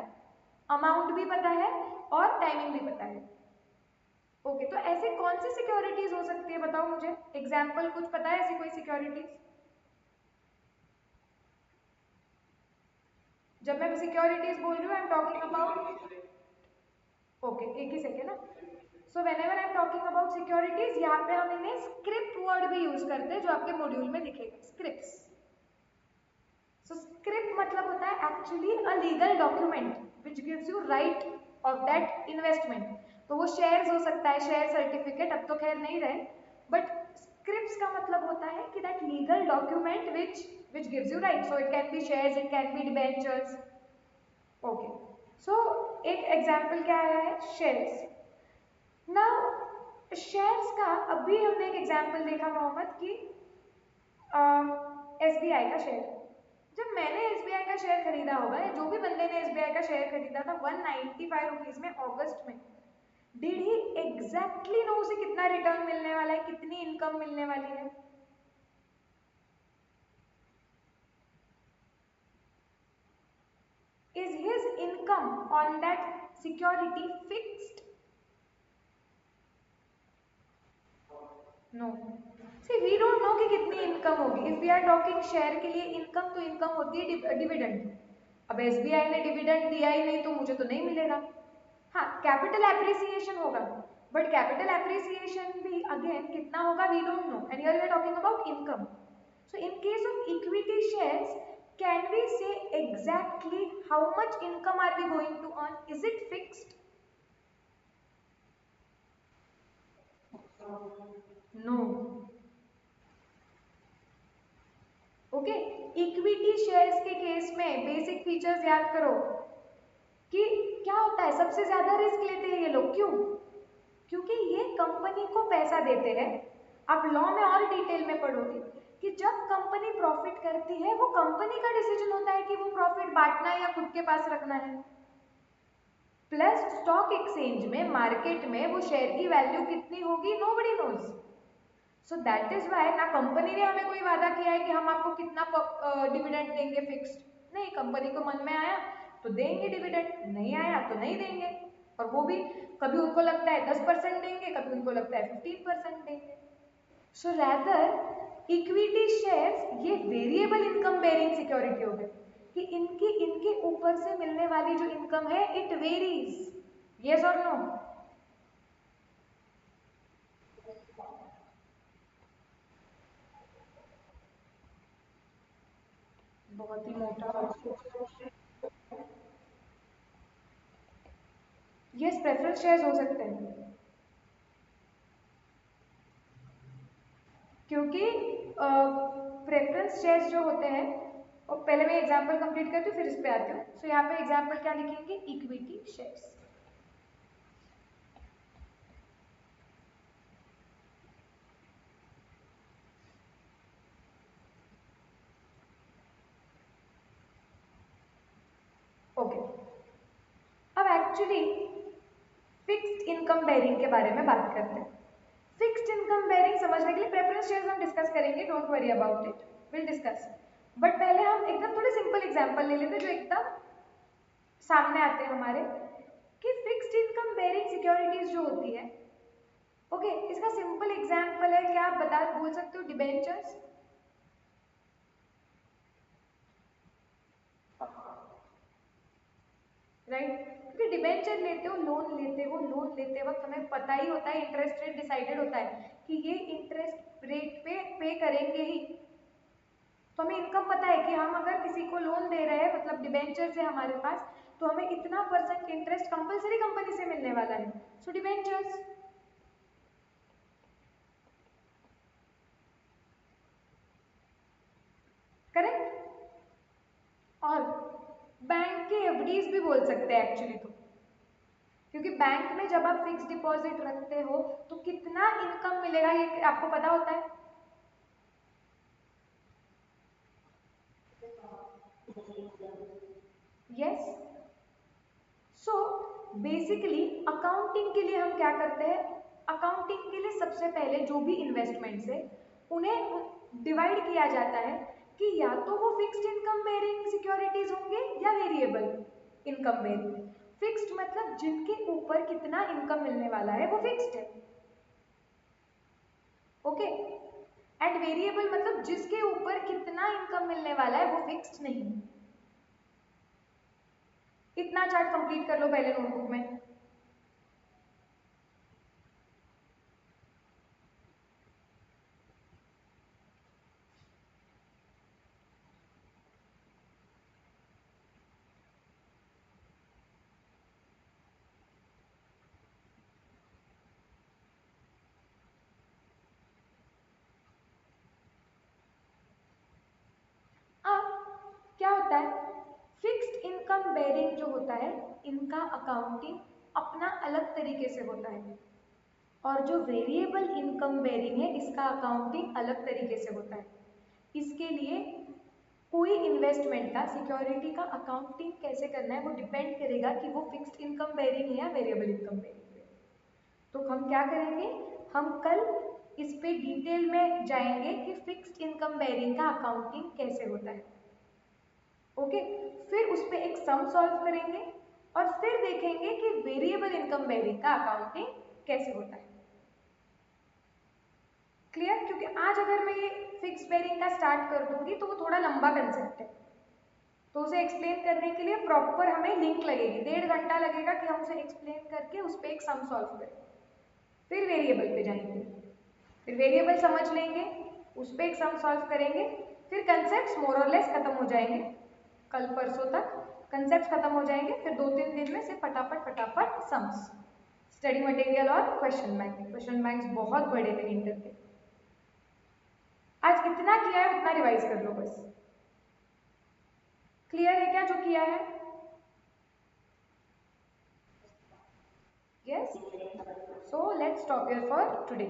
अमाउंट भी पता है और टाइमिंग भी पता है। ओके, तो ऐसे कौन सी सिक्योरिटीज हो सकती है बताओ मुझे, एग्जाम्पल कुछ पता है ऐसी कोई सिक्योरिटीज? जब मैं सिक्योरिटीज बोल रही हूँ I am talking about, okay एक ही सेकेंड ना, so whenever I am talking about securities यहाँ पे हम इन्हें स्क्रिप्ट वर्ड भी यूज करते हैं जो आपके मॉड्यूल में दिखेगा, स्क्रिप्ट्स। सो स्क्रिप्ट मतलब होता है actually a legal document which gives you right of that investment. तो वो शेयर्स हो सकता है, शेयर सर्टिफिकेट, अब तो खैर नहीं रहे, बट स्क्रिप्ट्स का मतलब होता है कि that legal document which gives you right, so it can be shares, it can be debentures. Okay, so एक एग्जाम्पल क्या आया है, शेयर्स। नाउ शेयर्स का अभी हमने एक एग्जाम्पल देखा मोहम्मद की एसबीआई का शेयर। जब मैंने एसबीआई का शेयर खरीदा होगा या जो भी बंदे ने एसबीआई का शेयर खरीदा था 195 रुपीज में अगस्त में, डिड ही एग्जैक्टली नो उसे कितना रिटर्न मिलने वाला है, कितनी इनकम मिलने वाली है? Is his income on that security fixed? No, see we don't know कि कितनी इनकम होगी। If we are talking share के लिए इनकम, तो इनकम होती है डिविडेंड। अब एसबीआई ने डिविडेंड दिया ही नहीं तो मुझे तो नहीं मिलेगा। हाँ, कैपिटल एप्रिसिएशन होगा, बट कैपिटल एप्रिसिएशन भी अगेन कितना होगा we don't know, and here we are talking about income. So in case of equity shares can we say exactly how much income are we going to earn, is it fixed? No. Okay, equity shares के case में basic features याद करो कि क्या होता है, सबसे ज्यादा रिस्क लेते हैं ये लोग, क्यों? क्योंकि ये कंपनी को पैसा देते हैं। आप लॉ में और डिटेल में पढ़ोगे कि जब कंपनी प्रॉफिट करती है वो कंपनी का डिसीजन होता है कि वो प्रॉफिट बांटना है या खुद के पास रखना है। प्लस स्टॉक एक्सचेंज में, मार्केट में वो शेयर की वैल्यू कितनी होगी nobody knows. So that is why ना कंपनी ने हमें कोई वादा किया है कि हम आपको कितना डिविडेंड देंगे फिक्स्ड, नहीं, कंपनी को मन में आया तो देंगे डिविडेंड, नहीं आया तो नहीं देंगे। और वो भी कभी उनको लगता है 10% देंगे, कभी उनको लगता है 15% देंगे। सो रैदर इक्विटी शेयर्स ये वेरिएबल इनकम बेरिंग सिक्योरिटी हो गई कि इनके ऊपर से मिलने वाली जो इनकम है इट वेरीज, यस और नो? बहुत ही मोटा। यस, प्रेफरेंस शेयर्स हो सकते हैं क्योंकि प्रेफरेंस शेयर्स जो होते हैं, और पहले मैं एग्जांपल कंप्लीट करती हूँ फिर इस पे आती हूँ। सो यहाँ पे एग्जांपल क्या लिखेंगे, equity shares. Actually fixed income bearing के बारे में बात करते हैं। फिक्स्ड इनकम बेयरिंग समझने के लिए प्रेफरेंस शेयर्स हम डिस्कस करेंगे, don't worry about it, will discuss. But पहले हम एकदम थोड़े सिंपल एग्जांपल ले लेते हैं जो एकदम सामने आते हैं हमारे, कि फिक्स्ड इनकम बेयरिंग सिक्योरिटीज जो होती है, ओके इसका सिंपल एग्जांपल है, क्या आप बोल सकते हो, डिबेंचर्स। राइट, क्योंकि डिबेंचर लेते हो, लोन लेते वक्त हमें पता ही होता है, इंटरेस्ट रेट डिसाइडेड होता है कि ये इंटरेस्ट रेट पे करेंगे ही, तो हमें इनकम पता है कि हम अगर किसी को लोन दे रहे हैं, मतलब डिबेंचर है हमारे पास, तो हमें इतना % इंटरेस्ट कंपलसरी कंपनी से मिलने वाला है, सो डिबेंचर्स। करेक्ट। और बैंक के एफडीज भी बोल सकते हैं एक्चुअली, तो क्योंकि बैंक में जब आप फिक्स डिपॉजिट रखते हो तो कितना इनकम मिलेगा ये आपको पता होता है। यस, सो बेसिकली अकाउंटिंग के लिए हम क्या करते हैं, अकाउंटिंग के लिए सबसे पहले जो भी इन्वेस्टमेंट्स है उन्हें डिवाइड किया जाता है कि या तो वो फिक्स्ड इनकम बेयरिंग सिक्योरिटीज होंगे या वेरिएबल इनकम बेयरिंग। फिक्स्ड मतलब जिनके ऊपर कितना इनकम मिलने वाला है वो फिक्स्ड है, ओके। एंड वेरिएबल मतलब जिसके ऊपर कितना इनकम मिलने वाला है वो फिक्स्ड नहीं। इतना चार्ट कंप्लीट कर लो पहले नोटबुक में। अब क्या होता है, फिक्स्ड इनकम बेयरिंग जो होता है इनका अकाउंटिंग अपना अलग तरीके से होता है, और जो वेरिएबल इनकम बेयरिंग है इसका अकाउंटिंग अलग तरीके से होता है। इसके लिए कोई इन्वेस्टमेंट का सिक्योरिटी का अकाउंटिंग कैसे करना है वो डिपेंड करेगा कि वो फिक्स्ड इनकम बेयरिंग है या वेरिएबल इनकम बेयरिंग है। तो हम क्या करेंगे, हम कल इस पे डिटेल में जाएंगे कि फिक्स्ड इनकम बेयरिंग का अकाउंटिंग कैसे होता है, ओके। फिर उस पर एक सम सॉल्व करेंगे और फिर देखेंगे कि वेरिएबल इनकम बेयरिंग का अकाउंटिंग कैसे होता है। क्लियर, क्योंकि आज अगर मैं ये फिक्स बेयरिंग का स्टार्ट कर दूंगी तो वो थोड़ा लंबा कंसेप्ट है, तो उसे एक्सप्लेन करने के लिए प्रॉपर हमें लिंक लगेगी, 1.5 घंटा लगेगा कि हम उसे एक्सप्लेन करके उस पर एक सम सॉल्व करें, फिर वेरिएबल पे जाएंगे, फिर वेरिएबल समझ लेंगे, उस पर एक सम सॉल्व करेंगे, फिर कंसेप्ट मोर और लेस खत्म हो जाएंगे, कल परसों तक कंसेप्ट खत्म हो जाएंगे, फिर 2-3 दिन में से फटाफट फटाफट सम्स, स्टडी मटेरियल और क्वेश्चन बैंक्स बहुत बड़े थे इंटर के। आज इतना किया है उतना रिवाइज कर लो बस। क्लियर है क्या जो किया है? Yes, so let's stop here for today.